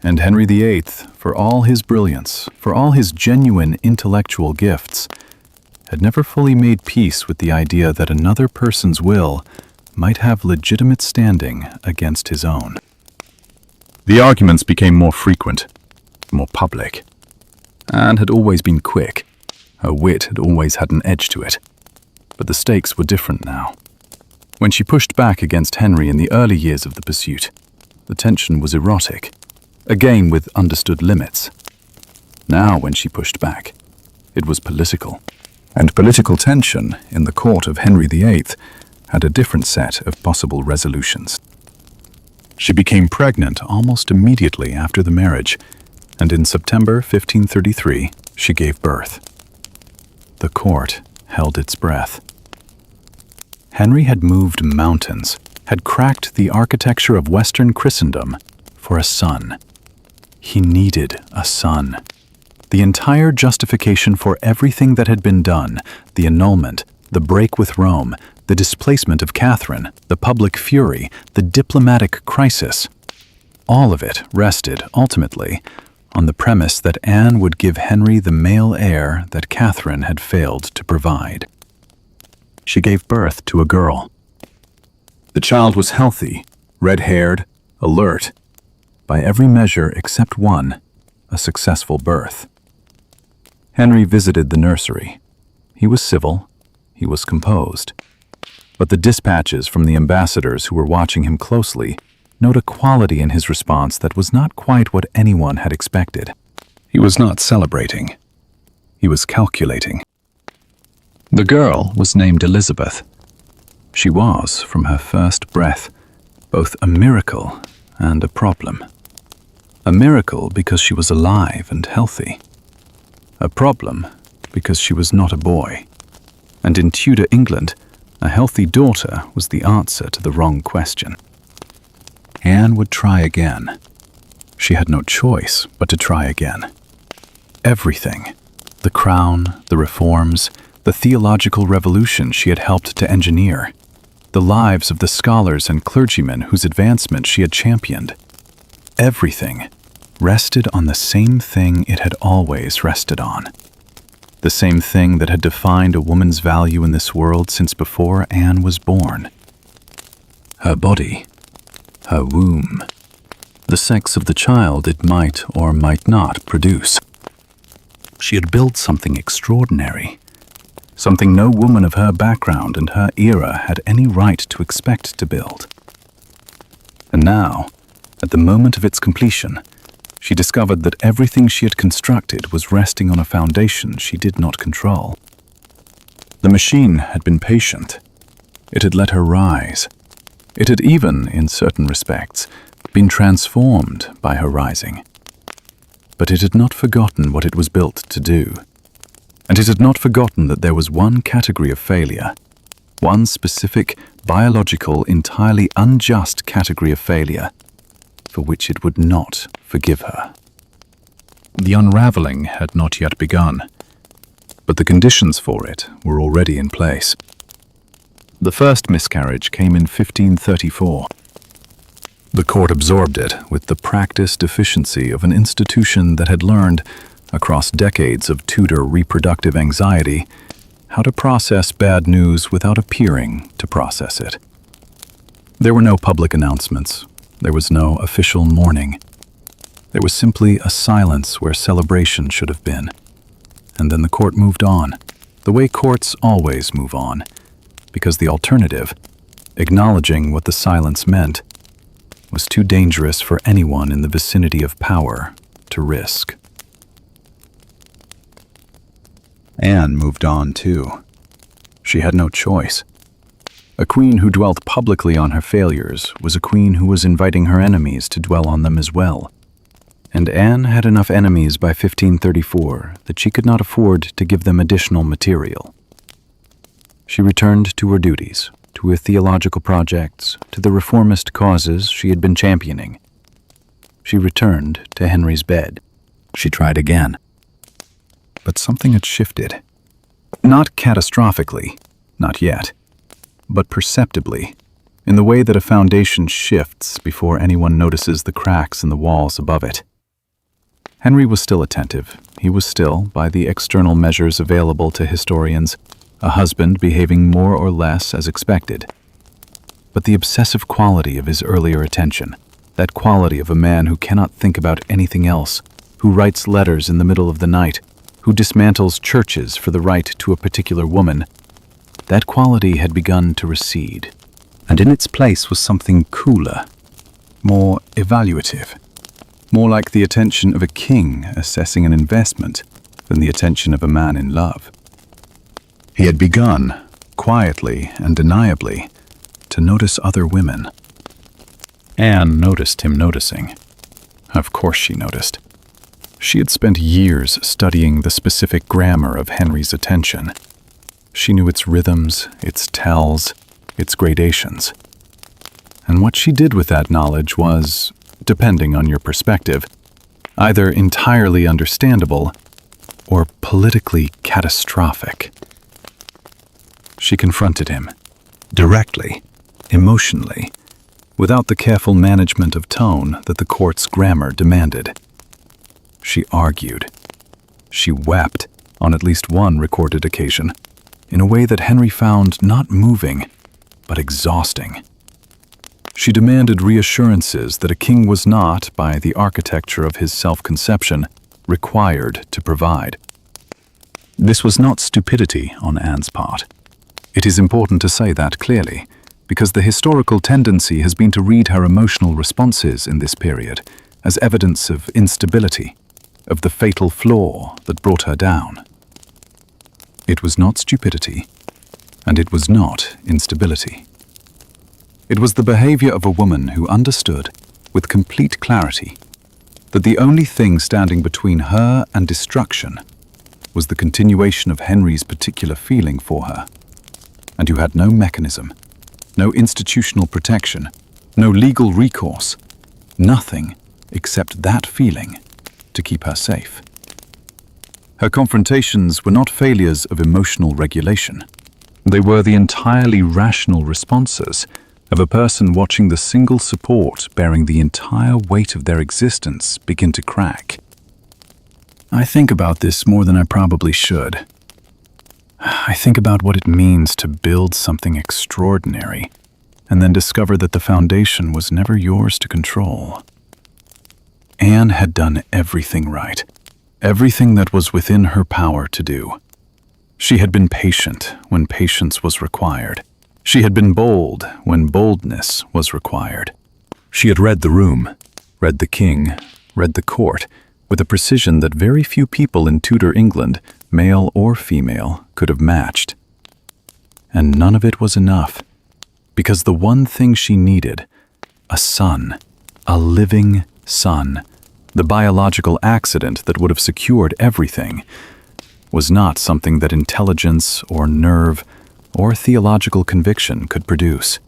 And Henry VIII, for all his brilliance, for all his genuine intellectual gifts, had never fully made peace with the idea that another person's will might have legitimate standing against his own. The arguments became more frequent, more public. Anne had always been quick. Her wit had always had an edge to it. But the stakes were different now. When she pushed back against Henry in the early years of the pursuit, the tension was erotic, again with understood limits. Now, when she pushed back, it was political. And political tension in the court of Henry VIII had a different set of possible resolutions. She became pregnant almost immediately after the marriage, and in September 1533, she gave birth. The court held its breath. Henry had moved mountains, had cracked the architecture of Western Christendom for a son. He needed a son. The entire justification for everything that had been done, the annulment, the break with Rome, the displacement of Catherine, the public fury, the diplomatic crisis, all of it rested, ultimately, on the premise that Anne would give Henry the male heir that Catherine had failed to provide. She gave birth to a girl. The child was healthy, red-haired, alert, by every measure except one, a successful birth. Henry visited the nursery. He was civil, he was composed. But the dispatches from the ambassadors who were watching him closely note a quality in his response that was not quite what anyone had expected. He was not celebrating. He was calculating. The girl was named Elizabeth. She was, from her first breath, both a miracle and a problem. A miracle because she was alive and healthy. A problem because she was not a boy. And in Tudor England, a healthy daughter was the answer to the wrong question. Anne would try again. She had no choice but to try again. Everything, the crown, the reforms, the theological revolution she had helped to engineer, the lives of the scholars and clergymen whose advancement she had championed, everything rested on the same thing it had always rested on. The same thing that had defined a woman's value in this world since before Anne was born. Her body, her womb, the sex of the child it might or might not produce. She had built something extraordinary, something no woman of her background and her era had any right to expect to build. And now, at the moment of its completion, she discovered that everything she had constructed was resting on a foundation she did not control. The machine had been patient. It had let her rise. It had even, in certain respects, been transformed by her rising. But it had not forgotten what it was built to do. And it had not forgotten that there was one category of failure, one specific, biological, entirely unjust category of failure, for which it would not forgive her. The unraveling had not yet begun, but the conditions for it were already in place. The first miscarriage came in 1534. The court absorbed it with the practiced efficiency of an institution that had learned, across decades of Tudor reproductive anxiety, how to process bad news without appearing to process it. There were no public announcements. There was no official mourning. There was simply a silence where celebration should have been, and then the court moved on, the way courts always move on, because the alternative, acknowledging what the silence meant, was too dangerous for anyone in the vicinity of power to risk. Anne moved on too. She had no choice. A queen who dwelt publicly on her failures was a queen who was inviting her enemies to dwell on them as well. And Anne had enough enemies by 1534 that she could not afford to give them additional material. She returned to her duties, to her theological projects, to the reformist causes she had been championing. She returned to Henry's bed. She tried again. But something had shifted. Not catastrophically, not yet, but perceptibly, in the way that a foundation shifts before anyone notices the cracks in the walls above it. Henry was still attentive. He was still, by the external measures available to historians, a husband behaving more or less as expected. But the obsessive quality of his earlier attention, that quality of a man who cannot think about anything else, who writes letters in the middle of the night, who dismantles churches for the right to a particular woman, that quality had begun to recede, and in its place was something cooler, more evaluative, more like the attention of a king assessing an investment than the attention of a man in love. He had begun, quietly and deniably, to notice other women. Anne noticed him noticing. Of course she noticed. She had spent years studying the specific grammar of Henry's attention. She knew its rhythms, its tells, its gradations. And what she did with that knowledge was, depending on your perspective, either entirely understandable or politically catastrophic. She confronted him, directly, emotionally, without the careful management of tone that the court's grammar demanded. She argued. She wept, on at least one recorded occasion, in a way that Henry found not moving, but exhausting. She demanded reassurances that a king was not, by the architecture of his self-conception, required to provide. This was not stupidity on Anne's part. It is important to say that clearly, because the historical tendency has been to read her emotional responses in this period as evidence of instability, of the fatal flaw that brought her down. It was not stupidity, and it was not instability. It was the behavior of a woman who understood, with complete clarity, that the only thing standing between her and destruction was the continuation of Henry's particular feeling for her, and who had no mechanism, no institutional protection, no legal recourse, nothing except that feeling to keep her safe. Her confrontations were not failures of emotional regulation. They were the entirely rational responses of a person watching the single support bearing the entire weight of their existence begin to crack. I think about this more than I probably should. I think about what it means to build something extraordinary and then discover that the foundation was never yours to control. Anne had done everything right, everything that was within her power to do. She had been patient when patience was required. She had been bold when boldness was required. She had read the room, read the king, read the court, with a precision that very few people in Tudor England, male or female, could have matched. And none of it was enough, because the one thing she needed, a son, a living son, the biological accident that would have secured everything, was not something that intelligence or nerve or theological conviction could produce.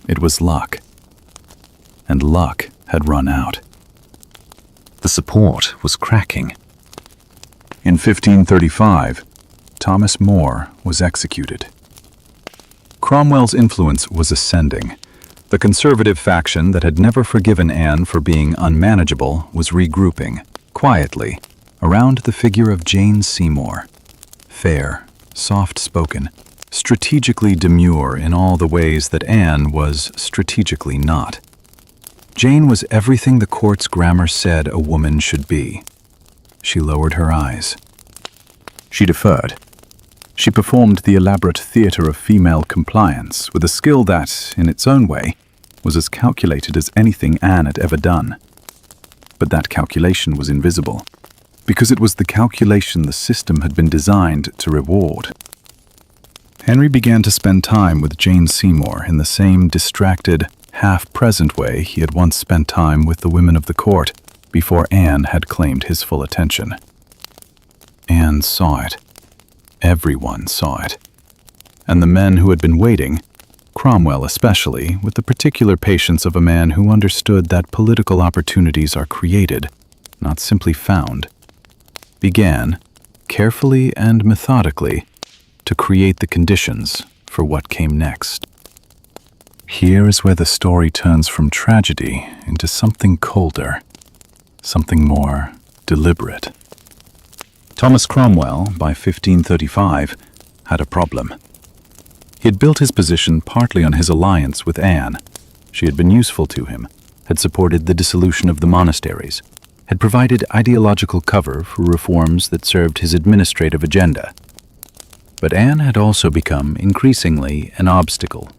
It was luck, and luck had run out. The support was cracking. In 1535, Thomas More was executed. Cromwell's influence was ascending. The conservative faction that had never forgiven Anne for being unmanageable was regrouping, quietly, around the figure of Jane Seymour. Fair, soft-spoken, strategically demure in all the ways that Anne was strategically not. Jane was everything the court's grammar said a woman should be. She lowered her eyes. She deferred. She performed the elaborate theater of female compliance with a skill that, in its own way, was as calculated as anything Anne had ever done. But that calculation was invisible, because it was the calculation the system had been designed to reward. Henry began to spend time with Jane Seymour in the same distracted, half-present way he had once spent time with the women of the court before Anne had claimed his full attention. Anne saw it. Everyone saw it. And the men who had been waiting, Cromwell especially, with the particular patience of a man who understood that political opportunities are created, not simply found, began, carefully and methodically, to create the conditions for what came next. Here is where the story turns from tragedy into something colder, something more deliberate. Thomas Cromwell, by 1535, had a problem. He had built his position partly on his alliance with Anne. She had been useful to him, had supported the dissolution of the monasteries, had provided ideological cover for reforms that served his administrative agenda. But Anne had also become increasingly an obstacle.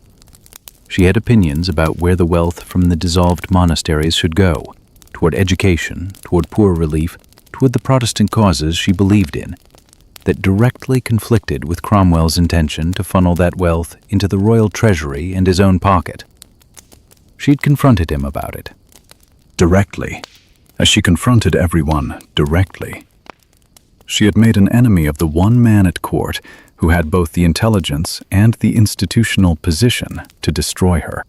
She had opinions about where the wealth from the dissolved monasteries should go, toward education, toward poor relief, toward the Protestant causes she believed in, that directly conflicted with Cromwell's intention to funnel that wealth into the royal treasury and his own pocket. She'd confronted him about it. Directly, as she confronted everyone directly. She had made an enemy of the one man at court who had both the intelligence and the institutional position to destroy her.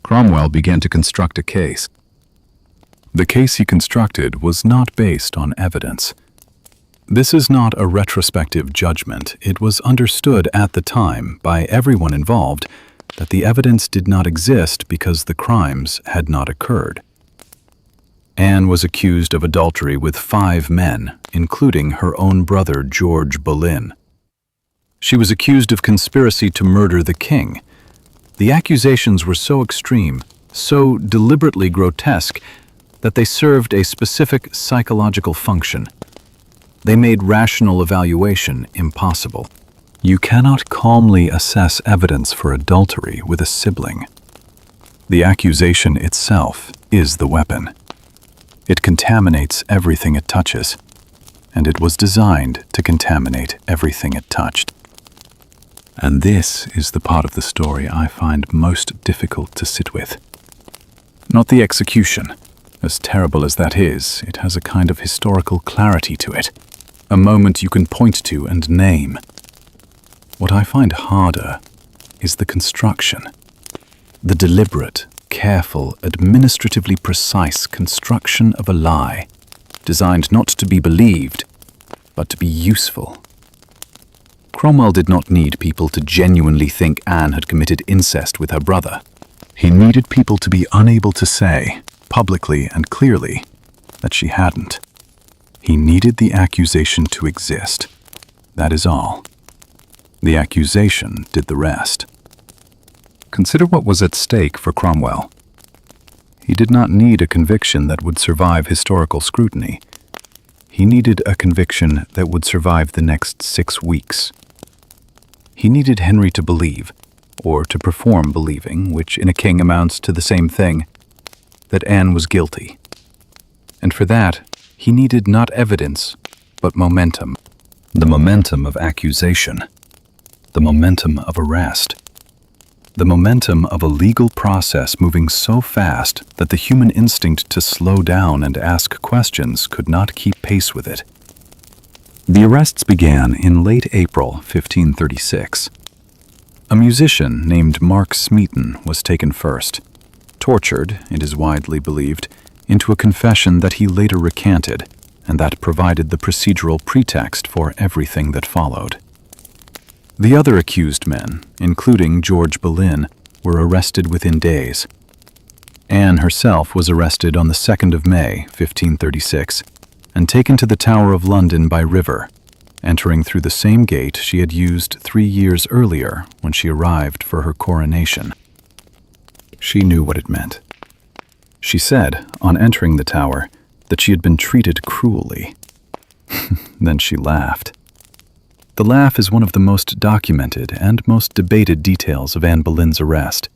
Cromwell began to construct a case. The case he constructed was not based on evidence. This is not a retrospective judgment. It was understood at the time by everyone involved that the evidence did not exist because the crimes had not occurred. Anne was accused of adultery with 5 men, including her own brother George Boleyn. She was accused of conspiracy to murder the king. The accusations were so extreme, so deliberately grotesque, that they served a specific psychological function. They made rational evaluation impossible. You cannot calmly assess evidence for adultery with a sibling. The accusation itself is the weapon. It contaminates everything it touches, and it was designed to contaminate everything it touched. And this is the part of the story I find most difficult to sit with. Not the execution. As terrible as that is, it has a kind of historical clarity to it, a moment you can point to and name. What I find harder is the construction, the deliberate, careful, administratively precise construction of a lie, designed not to be believed, but to be useful. Cromwell did not need people to genuinely think Anne had committed incest with her brother. He needed people to be unable to say, publicly and clearly, that she hadn't. He needed the accusation to exist. That is all. The accusation did the rest. Consider what was at stake for Cromwell. He did not need a conviction that would survive historical scrutiny. He needed a conviction that would survive the next 6 weeks. He needed Henry to believe, or to perform believing, which in a king amounts to the same thing, that Anne was guilty. And for that, he needed not evidence, but momentum. The momentum of accusation. The momentum of arrest. The momentum of a legal process moving so fast that the human instinct to slow down and ask questions could not keep pace with it. The arrests began in late April 1536. A musician named Mark Smeaton was taken first, tortured, it is widely believed, into a confession that he later recanted, and that provided the procedural pretext for everything that followed. The other accused men, including George Boleyn, were arrested within days. Anne herself was arrested on the 2nd of May, 1536, and taken to the Tower of London by river, entering through the same gate she had used 3 years earlier when she arrived for her coronation. She knew what it meant. She said, on entering the tower, that she had been treated cruelly. Then she laughed. The laugh is one of the most documented and most debated details of Anne Boleyn's arrest.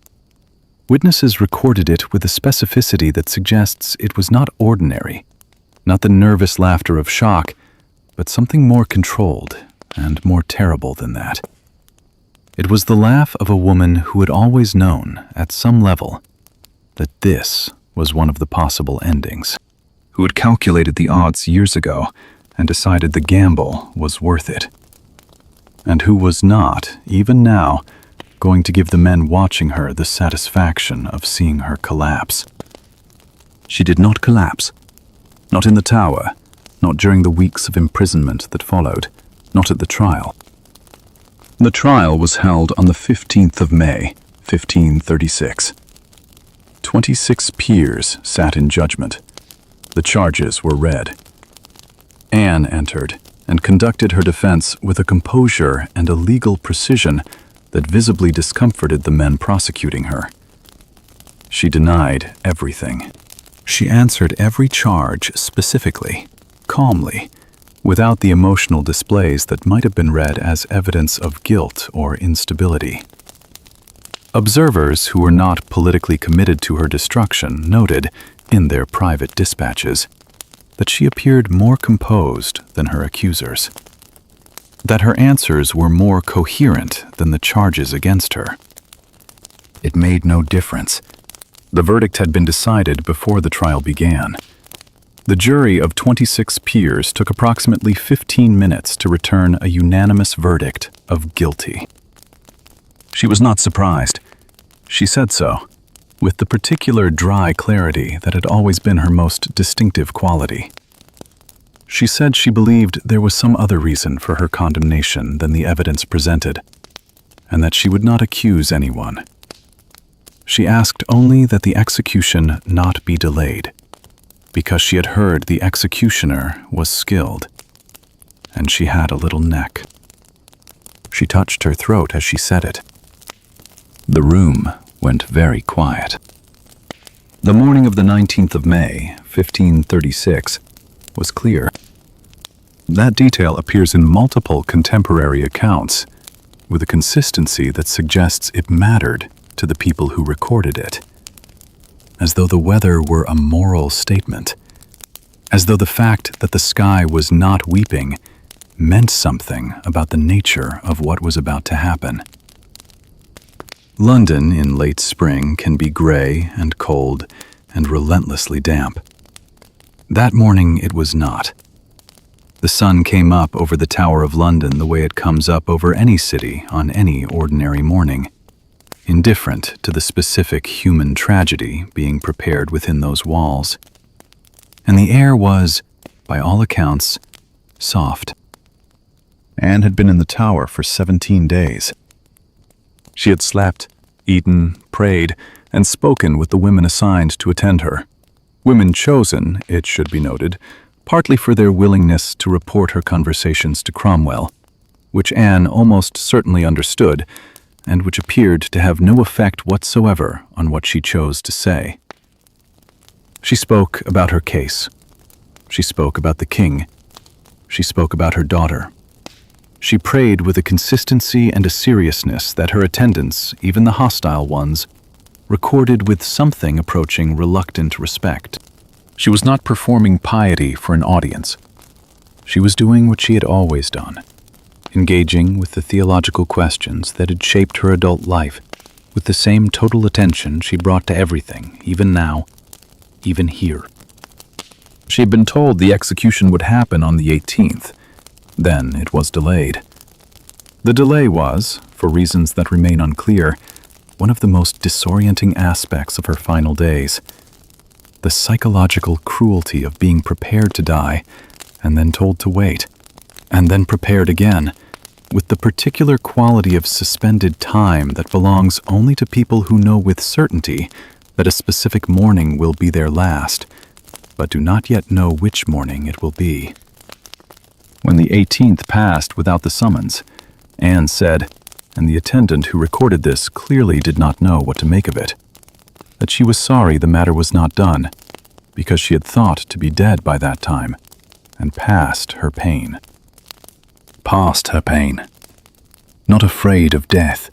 Witnesses recorded it with a specificity that suggests it was not ordinary, not the nervous laughter of shock, but something more controlled and more terrible than that. It was the laugh of a woman who had always known, at some level, that this was one of the possible endings, who had calculated the odds years ago and decided the gamble was worth it, and who was not, even now, going to give the men watching her the satisfaction of seeing her collapse. She did not collapse. Not in the Tower, not during the weeks of imprisonment that followed, not at the trial. The trial was held on the 15th of May, 1536. 26 peers sat in judgment. The charges were read. Anne entered and conducted her defense with a composure and a legal precision that visibly discomforted the men prosecuting her. She denied everything. She answered every charge specifically, calmly, without the emotional displays that might have been read as evidence of guilt or instability. Observers who were not politically committed to her destruction noted, in their private dispatches, that she appeared more composed than her accusers, that her answers were more coherent than the charges against her. It made no difference. The verdict had been decided before the trial began. The jury of 26 peers took approximately 15 minutes to return a unanimous verdict of guilty. She was not surprised. She said so, with the particular dry clarity that had always been her most distinctive quality. She said she believed there was some other reason for her condemnation than the evidence presented, and that she would not accuse anyone. She asked only that the execution not be delayed, because she had heard the executioner was skilled, and she had a little neck. She touched her throat as she said it. The room went very quiet. The morning of the 19th of May, 1536, was clear. That detail appears in multiple contemporary accounts, with a consistency that suggests it mattered to the people who recorded it, as though the weather were a moral statement, as though the fact that the sky was not weeping meant something about the nature of what was about to happen. London in late spring can be gray and cold and relentlessly damp. That morning it was not. The sun came up over the Tower of London the way it comes up over any city on any ordinary morning, indifferent to the specific human tragedy being prepared within those walls. And the air was, by all accounts, soft. Anne had been in the Tower for 17 days. She had slept, eaten, prayed, and spoken with the women assigned to attend her. Women chosen, it should be noted, partly for their willingness to report her conversations to Cromwell, which Anne almost certainly understood, and which appeared to have no effect whatsoever on what she chose to say. She spoke about her case. She spoke about the king. She spoke about her daughter. She prayed with a consistency and a seriousness that her attendants, even the hostile ones, recorded with something approaching reluctant respect. She was not performing piety for an audience. She was doing what she had always done, engaging with the theological questions that had shaped her adult life, with the same total attention she brought to everything, even now, even here. She had been told the execution would happen on the 18th. Then it was delayed. The delay was, for reasons that remain unclear, one of the most disorienting aspects of her final days. The psychological cruelty of being prepared to die, and then told to wait, and then prepared again, with the particular quality of suspended time that belongs only to people who know with certainty that a specific morning will be their last, but do not yet know which morning it will be. When the 18th passed without the summons, Anne said, and the attendant who recorded this clearly did not know what to make of it, that she was sorry the matter was not done, because she had thought to be dead by that time, and past her pain. past her pain, not afraid of death,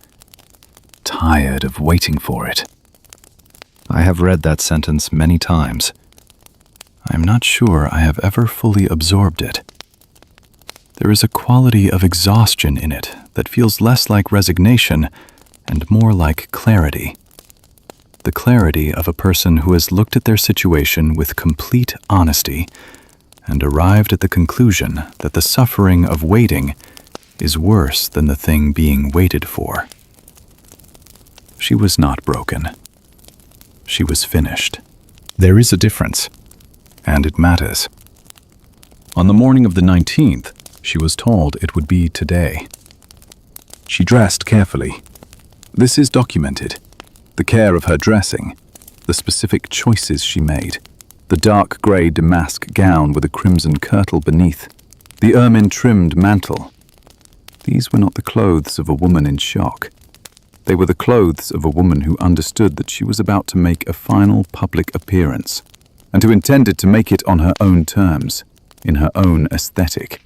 tired of waiting for it. I have read that sentence many times. I am not sure I have ever fully absorbed it. There is a quality of exhaustion in it that feels less like resignation and more like clarity. The clarity of a person who has looked at their situation with complete honesty and arrived at the conclusion that the suffering of waiting is worse than the thing being waited for. She was not broken. She was finished. There is a difference, and it matters. On the morning of the 19th, she was told it would be today. She dressed carefully. This is documented. The care of her dressing, the specific choices she made, the dark grey damask gown with a crimson kirtle beneath, the ermine-trimmed mantle. These were not the clothes of a woman in shock. They were the clothes of a woman who understood that she was about to make a final public appearance, and who intended to make it on her own terms, in her own aesthetic,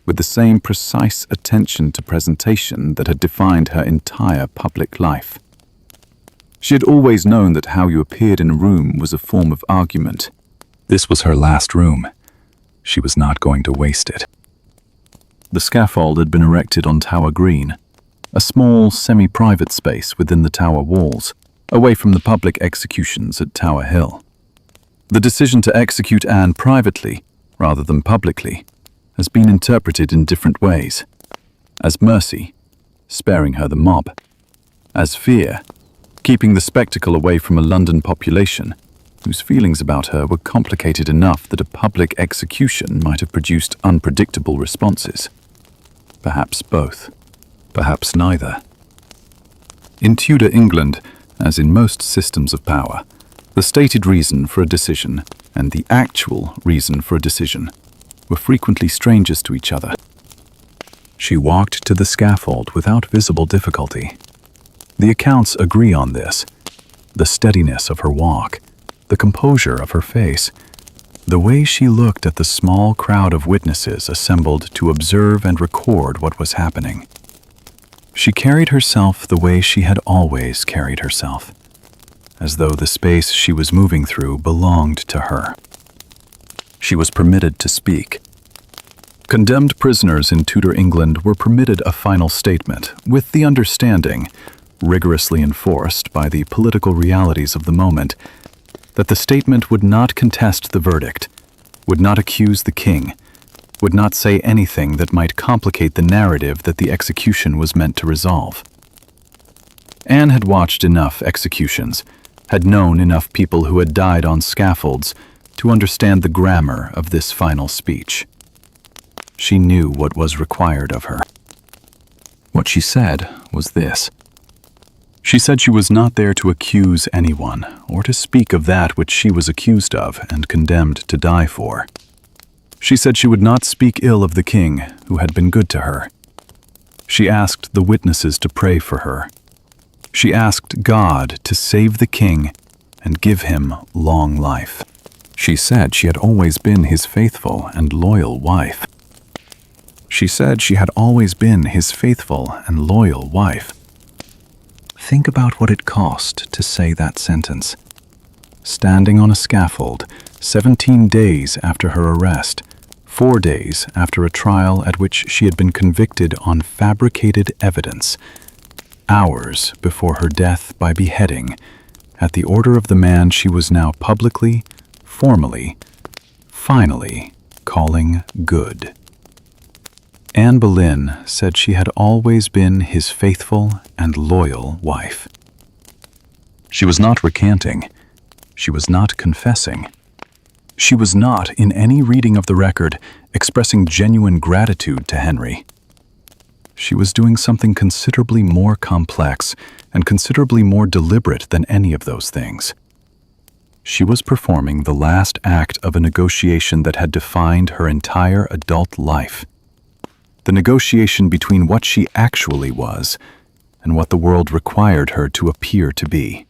with the same precise attention to presentation that had defined her entire public life. She had always known that how you appeared in a room was a form of argument. This was her last room. She was not going to waste it. The scaffold had been erected on Tower Green, a small, semi-private space within the tower walls, away from the public executions at Tower Hill. The decision to execute Anne privately, rather than publicly, has been interpreted in different ways. As mercy, sparing her the mob. As fear, keeping the spectacle away from a London population whose feelings about her were complicated enough that a public execution might have produced unpredictable responses. Perhaps both. Perhaps neither. In Tudor England, as in most systems of power, the stated reason for a decision and the actual reason for a decision were frequently strangers to each other. She walked to the scaffold without visible difficulty. The accounts agree on this. The steadiness of her walk, the composure of her face, the way she looked at the small crowd of witnesses assembled to observe and record what was happening. She carried herself the way she had always carried herself, as though the space she was moving through belonged to her. She was permitted to speak. Condemned prisoners in Tudor England were permitted a final statement, with the understanding, rigorously enforced by the political realities of the moment, that the statement would not contest the verdict, would not accuse the king, would not say anything that might complicate the narrative that the execution was meant to resolve. Anne had watched enough executions, had known enough people who had died on scaffolds to understand the grammar of this final speech. She knew what was required of her. What she said was this. She said she was not there to accuse anyone, or to speak of that which she was accused of and condemned to die for. She said she would not speak ill of the king, who had been good to her. She asked the witnesses to pray for her. She asked God to save the king and give him long life. She said she had always been his faithful and loyal wife. She said she had always been his faithful and loyal wife. Think about what it cost to say that sentence. Standing on a scaffold, 17 days after her arrest, 4 days after a trial at which she had been convicted on fabricated evidence, hours before her death by beheading, at the order of the man she was now publicly, formally, finally calling good. Anne Boleyn said she had always been his faithful and loyal wife. She was not recanting. She was not confessing. She was not, in any reading of the record, expressing genuine gratitude to Henry. She was doing something considerably more complex and considerably more deliberate than any of those things. She was performing the last act of a negotiation that had defined her entire adult life. The negotiation between what she actually was and what the world required her to appear to be.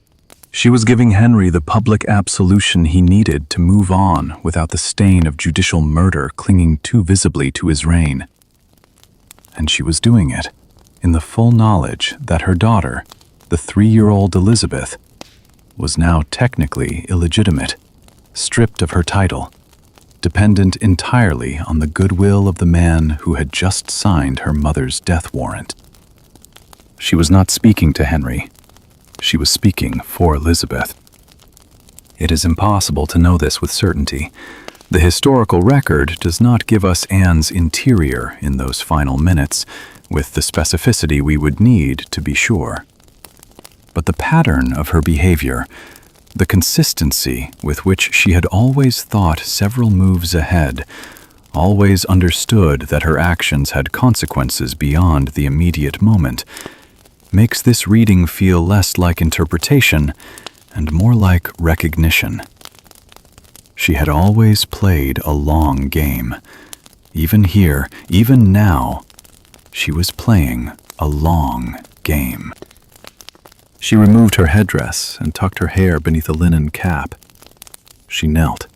She was giving Henry the public absolution he needed to move on without the stain of judicial murder clinging too visibly to his reign. and she was doing it in the full knowledge that her daughter, the 3-year-old Elizabeth, was now technically illegitimate, stripped of her title, dependent entirely on the goodwill of the man who had just signed her mother's death warrant. She was not speaking to Henry. She was speaking for Elizabeth. It is impossible to know this with certainty. The historical record does not give us Anne's interior in those final minutes with the specificity we would need to be sure. But the pattern of her behavior, the consistency with which she had always thought several moves ahead, always understood that her actions had consequences beyond the immediate moment, makes this reading feel less like interpretation and more like recognition. She had always played a long game. Even here, even now, she was playing a long game. She removed her headdress and tucked her hair beneath a linen cap. She knelt.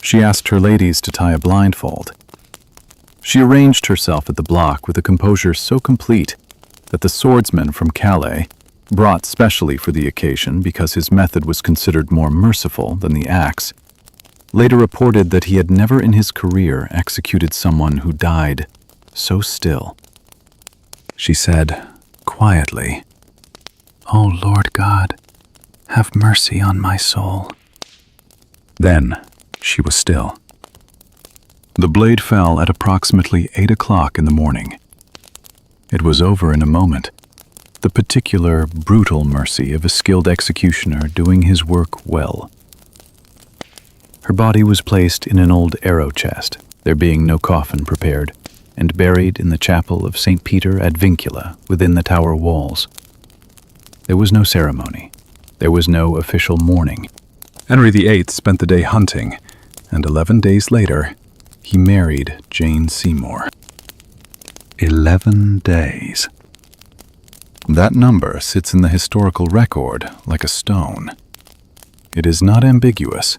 She asked her ladies to tie a blindfold. She arranged herself at the block with a composure so complete that the swordsman from Calais, brought specially for the occasion because his method was considered more merciful than the axe, later reported that he had never in his career executed someone who died so still. She said, quietly, "O Lord God, have mercy on my soul." Then she was still. The blade fell at approximately 8 o'clock in the morning. It was over in a moment, the particular brutal mercy of a skilled executioner doing his work well. Her body was placed in an old arrow chest, there being no coffin prepared, and buried in the chapel of St. Peter ad Vincula within the tower walls. There was no ceremony. There was no official mourning. Henry VIII spent the day hunting, and 11 days later, he married Jane Seymour. 11 days. That number sits in the historical record like a stone. It is not ambiguous.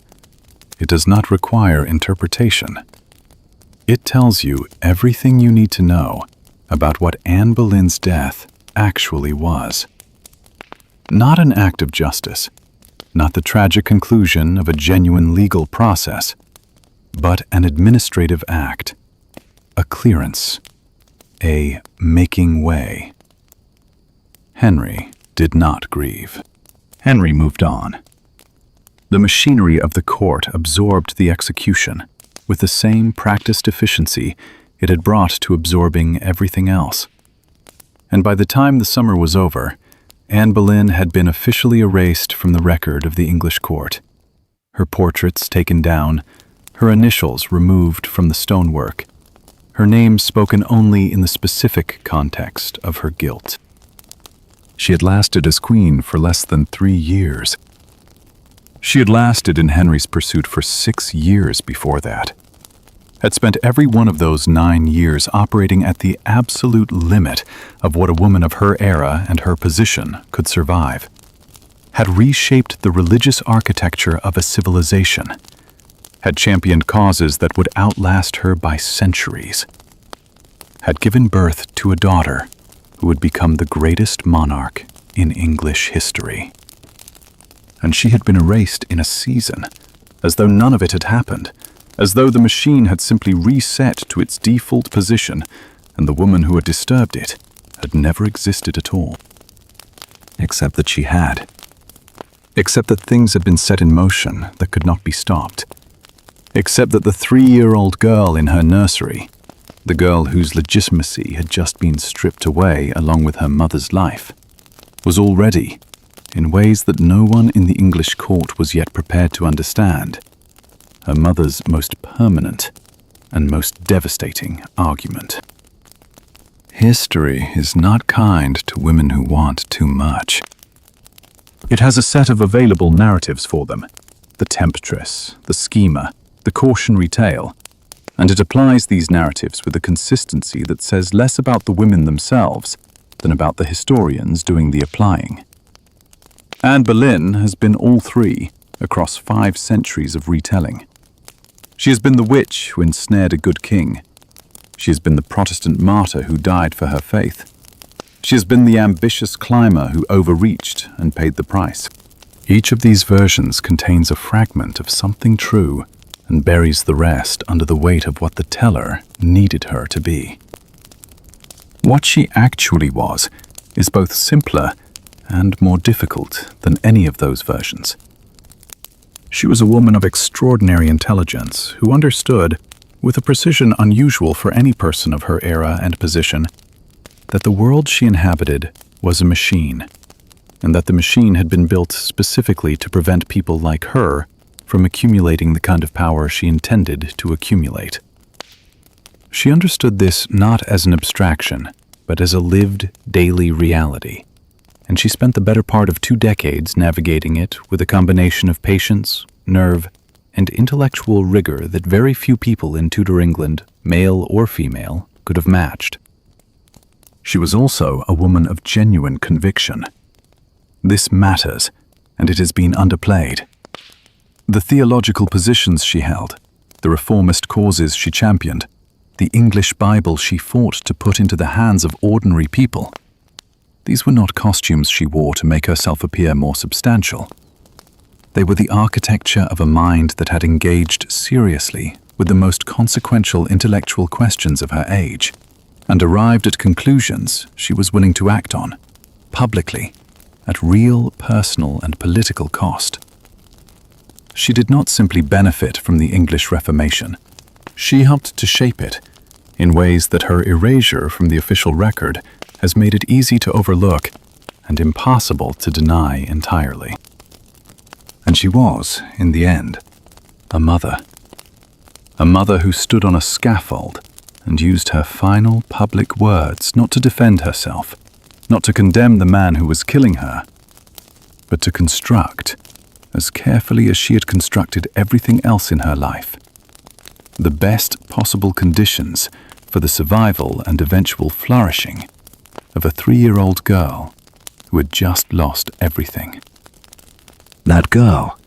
It does not require interpretation. It tells you everything you need to know about what Anne Boleyn's death actually was. Not an act of justice, not the tragic conclusion of a genuine legal process, but an administrative act, a clearance, a making way. Henry did not grieve. Henry moved on. The machinery of the court absorbed the execution with the same practiced efficiency it had brought to absorbing everything else. And by the time the summer was over, Anne Boleyn had been officially erased from the record of the English court. Her portraits taken down, her initials removed from the stonework, her name spoken only in the specific context of her guilt. She had lasted as queen for less than 3 years. She had lasted in Henry's pursuit for 6 years before that, had spent every one of those 9 years operating at the absolute limit of what a woman of her era and her position could survive, had reshaped the religious architecture of a civilization, had championed causes that would outlast her by centuries, had given birth to a daughter who would become the greatest monarch in English history. And she had been erased in a season, as though none of it had happened, as though the machine had simply reset to its default position and the woman who had disturbed it had never existed at all. Except that she had. Except that things had been set in motion that could not be stopped. Except that the 3-year-old girl in her nursery, the girl whose legitimacy had just been stripped away along with her mother's life, was already, in ways that no one in the English court was yet prepared to understand, her mother's most permanent and most devastating argument. History is not kind to women who want too much. It has a set of available narratives for them, the temptress, the schemer, the cautionary tale, and it applies these narratives with a consistency that says less about the women themselves than about the historians doing the applying. Anne Boleyn has been all three across 5 centuries of retelling. She has been the witch who ensnared a good king, She has been the Protestant martyr who died for her faith. She has been the ambitious climber who overreached and paid the price. Each of these versions contains a fragment of something true and buries the rest under the weight of what the teller needed her to be. What she actually was is both simpler and more difficult than any of those versions. She was a woman of extraordinary intelligence who understood, with a precision unusual for any person of her era and position, that the world she inhabited was a machine, and that the machine had been built specifically to prevent people like her from accumulating the kind of power she intended to accumulate. She understood this not as an abstraction, but as a lived, daily reality, and she spent the better part of 2 decades navigating it with a combination of patience, nerve, and intellectual rigor that very few people in Tudor England, male or female, could have matched. She was also a woman of genuine conviction. This matters, and it has been underplayed. The theological positions she held, the reformist causes she championed, the English Bible she fought to put into the hands of ordinary people. These were not costumes she wore to make herself appear more substantial. They were the architecture of a mind that had engaged seriously with the most consequential intellectual questions of her age, and arrived at conclusions she was willing to act on, publicly, at real personal and political cost. She did not simply benefit from the English Reformation. She helped to shape it in ways that her erasure from the official record has made it easy to overlook and impossible to deny entirely. And she was, in the end, a mother. A mother who stood on a scaffold and used her final public words not to defend herself, not to condemn the man who was killing her, but to construct, as carefully as she had constructed everything else in her life, the best possible conditions for the survival and eventual flourishing of a 3-year-old girl who had just lost everything. That girl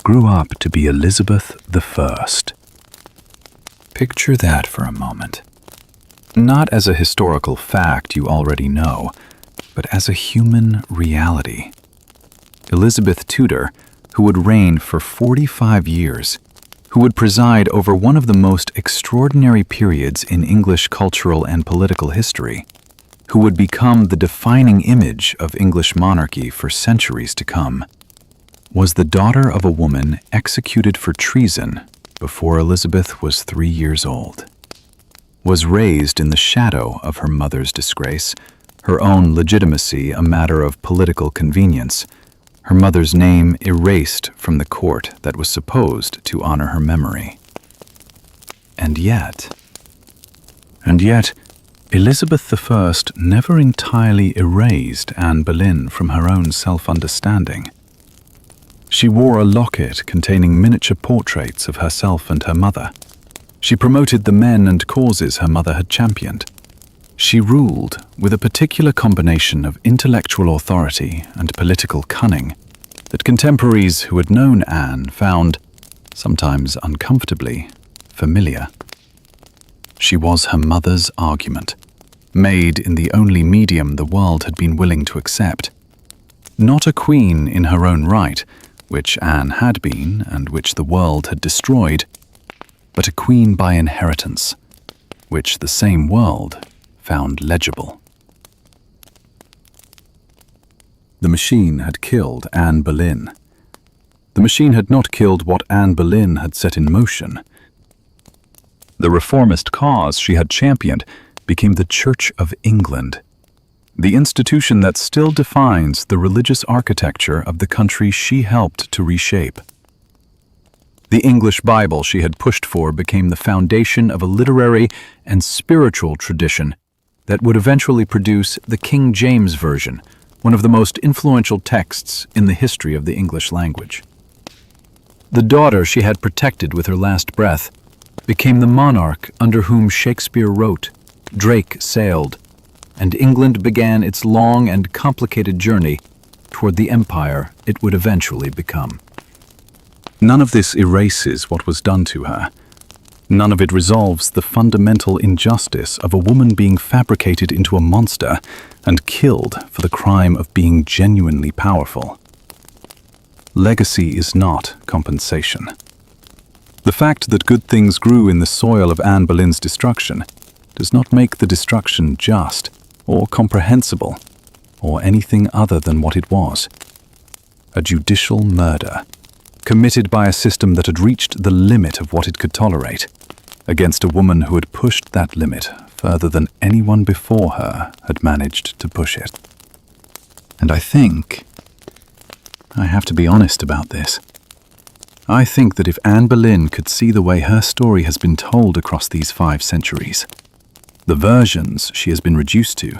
grew up to be Elizabeth I. Picture that for a moment. Not as a historical fact you already know, but as a human reality. Elizabeth Tudor, who would reign for 45 years, who would preside over one of the most extraordinary periods in English cultural and political history, who would become the defining image of English monarchy for centuries to come, was the daughter of a woman executed for treason before Elizabeth was 3 years old, was raised in the shadow of her mother's disgrace, her own legitimacy a matter of political convenience, her mother's name erased from the court that was supposed to honor her memory. And yet, Elizabeth I never entirely erased Anne Boleyn from her own self-understanding. She wore a locket containing miniature portraits of herself and her mother. She promoted the men and causes her mother had championed. She ruled with a particular combination of intellectual authority and political cunning that contemporaries who had known Anne found, sometimes uncomfortably, familiar. She was her mother's argument, made in the only medium the world had been willing to accept. Not a queen in her own right, which Anne had been and which the world had destroyed, but a queen by inheritance, which the same world found legible. The machine had killed Anne Boleyn. The machine had not killed what Anne Boleyn had set in motion. The reformist cause she had championed became the Church of England, the institution that still defines the religious architecture of the country she helped to reshape. The English Bible she had pushed for became the foundation of a literary and spiritual tradition that would eventually produce the King James Version, one of the most influential texts in the history of the English language. The daughter she had protected with her last breath became the monarch under whom Shakespeare wrote, Drake sailed, and England began its long and complicated journey toward the empire it would eventually become. None of this erases what was done to her. None of it resolves the fundamental injustice of a woman being fabricated into a monster and killed for the crime of being genuinely powerful. Legacy is not compensation. The fact that good things grew in the soil of Anne Boleyn's destruction does not make the destruction just or comprehensible or anything other than what it was: a judicial murder committed by a system that had reached the limit of what it could tolerate, against a woman who had pushed that limit further than anyone before her had managed to push it. And I have to be honest about this. I think that if Anne Boleyn could see the way her story has been told across these 5 centuries, the versions she has been reduced to,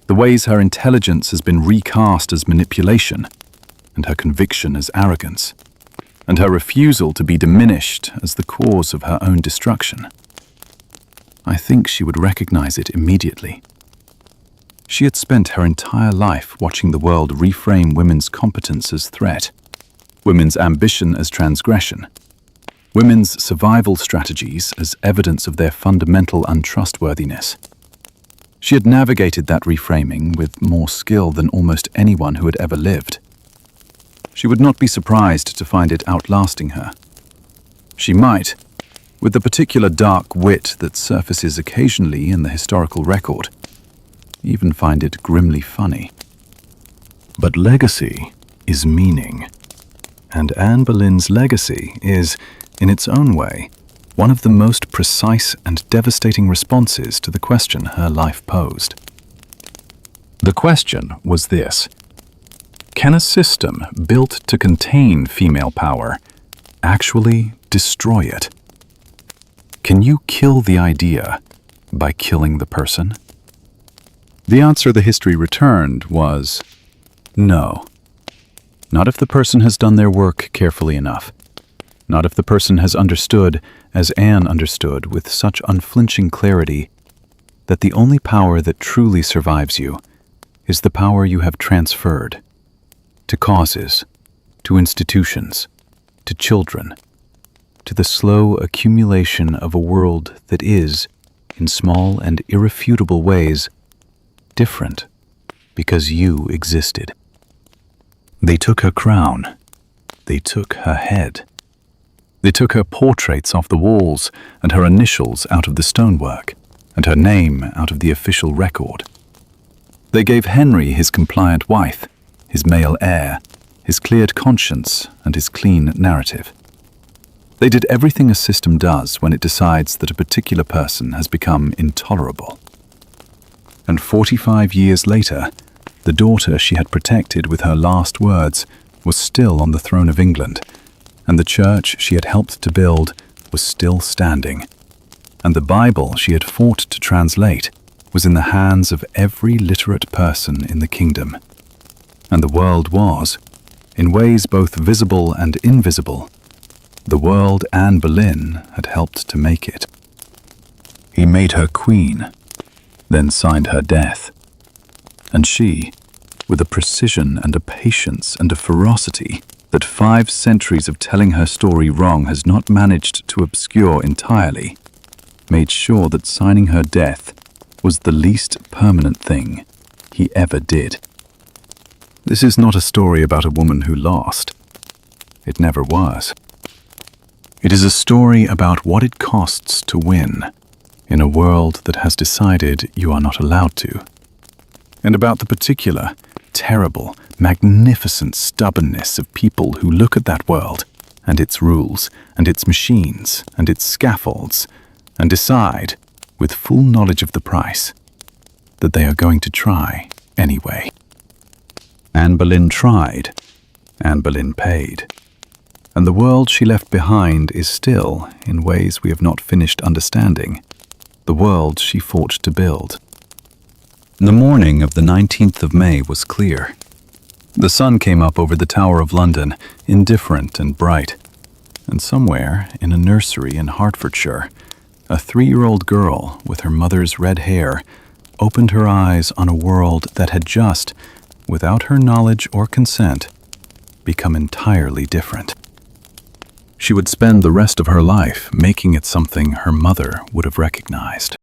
the ways her intelligence has been recast as manipulation, and her conviction as arrogance, and her refusal to be diminished as the cause of her own destruction, I think she would recognize it immediately. She had spent her entire life watching the world reframe women's competence as threat, women's ambition as transgression, women's survival strategies as evidence of their fundamental untrustworthiness. She had navigated that reframing with more skill than almost anyone who had ever lived. She would not be surprised to find it outlasting her. She might, with the particular dark wit that surfaces occasionally in the historical record, even find it grimly funny. But legacy is meaning, and Anne Boleyn's legacy is, in its own way, one of the most precise and devastating responses to the question her life posed. The question was this: can a system built to contain female power actually destroy it? Can you kill the idea by killing the person? The answer the history returned was no. Not if the person has done their work carefully enough. Not if the person has understood, as Anne understood with such unflinching clarity, that the only power that truly survives you is the power you have transferred to causes, to institutions, to children, to the slow accumulation of a world that is, in small and irrefutable ways, different because you existed. They took her crown. They took her head. They took her portraits off the walls and her initials out of the stonework and her name out of the official record. They gave Henry his compliant wife, his male heir, his cleared conscience, and his clean narrative. They did everything a system does when it decides that a particular person has become intolerable. And 45 years later, the daughter she had protected with her last words was still on the throne of England, and the church she had helped to build was still standing, and the Bible she had fought to translate was in the hands of every literate person in the kingdom. And the world was, in ways both visible and invisible, the world Anne Boleyn had helped to make it. He made her queen, then signed her death. And she, with a precision and a patience and a ferocity that 5 centuries of telling her story wrong has not managed to obscure entirely, made sure that signing her death was the least permanent thing he ever did. This is not a story about a woman who lost. It never was. It is a story about what it costs to win in a world that has decided you are not allowed to, and about the particular, terrible, magnificent stubbornness of people who look at that world and its rules and its machines and its scaffolds and decide, with full knowledge of the price, that they are going to try anyway. Anne Boleyn tried. Anne Boleyn paid. And the world she left behind is still, in ways we have not finished understanding, the world she fought to build. The morning of the 19th of May was clear. The sun came up over the Tower of London, indifferent and bright, and somewhere in a nursery in Hertfordshire, a 3-year-old girl with her mother's red hair opened her eyes on a world that had just, without her knowledge or consent, become entirely different. She would spend the rest of her life making it something her mother would have recognized.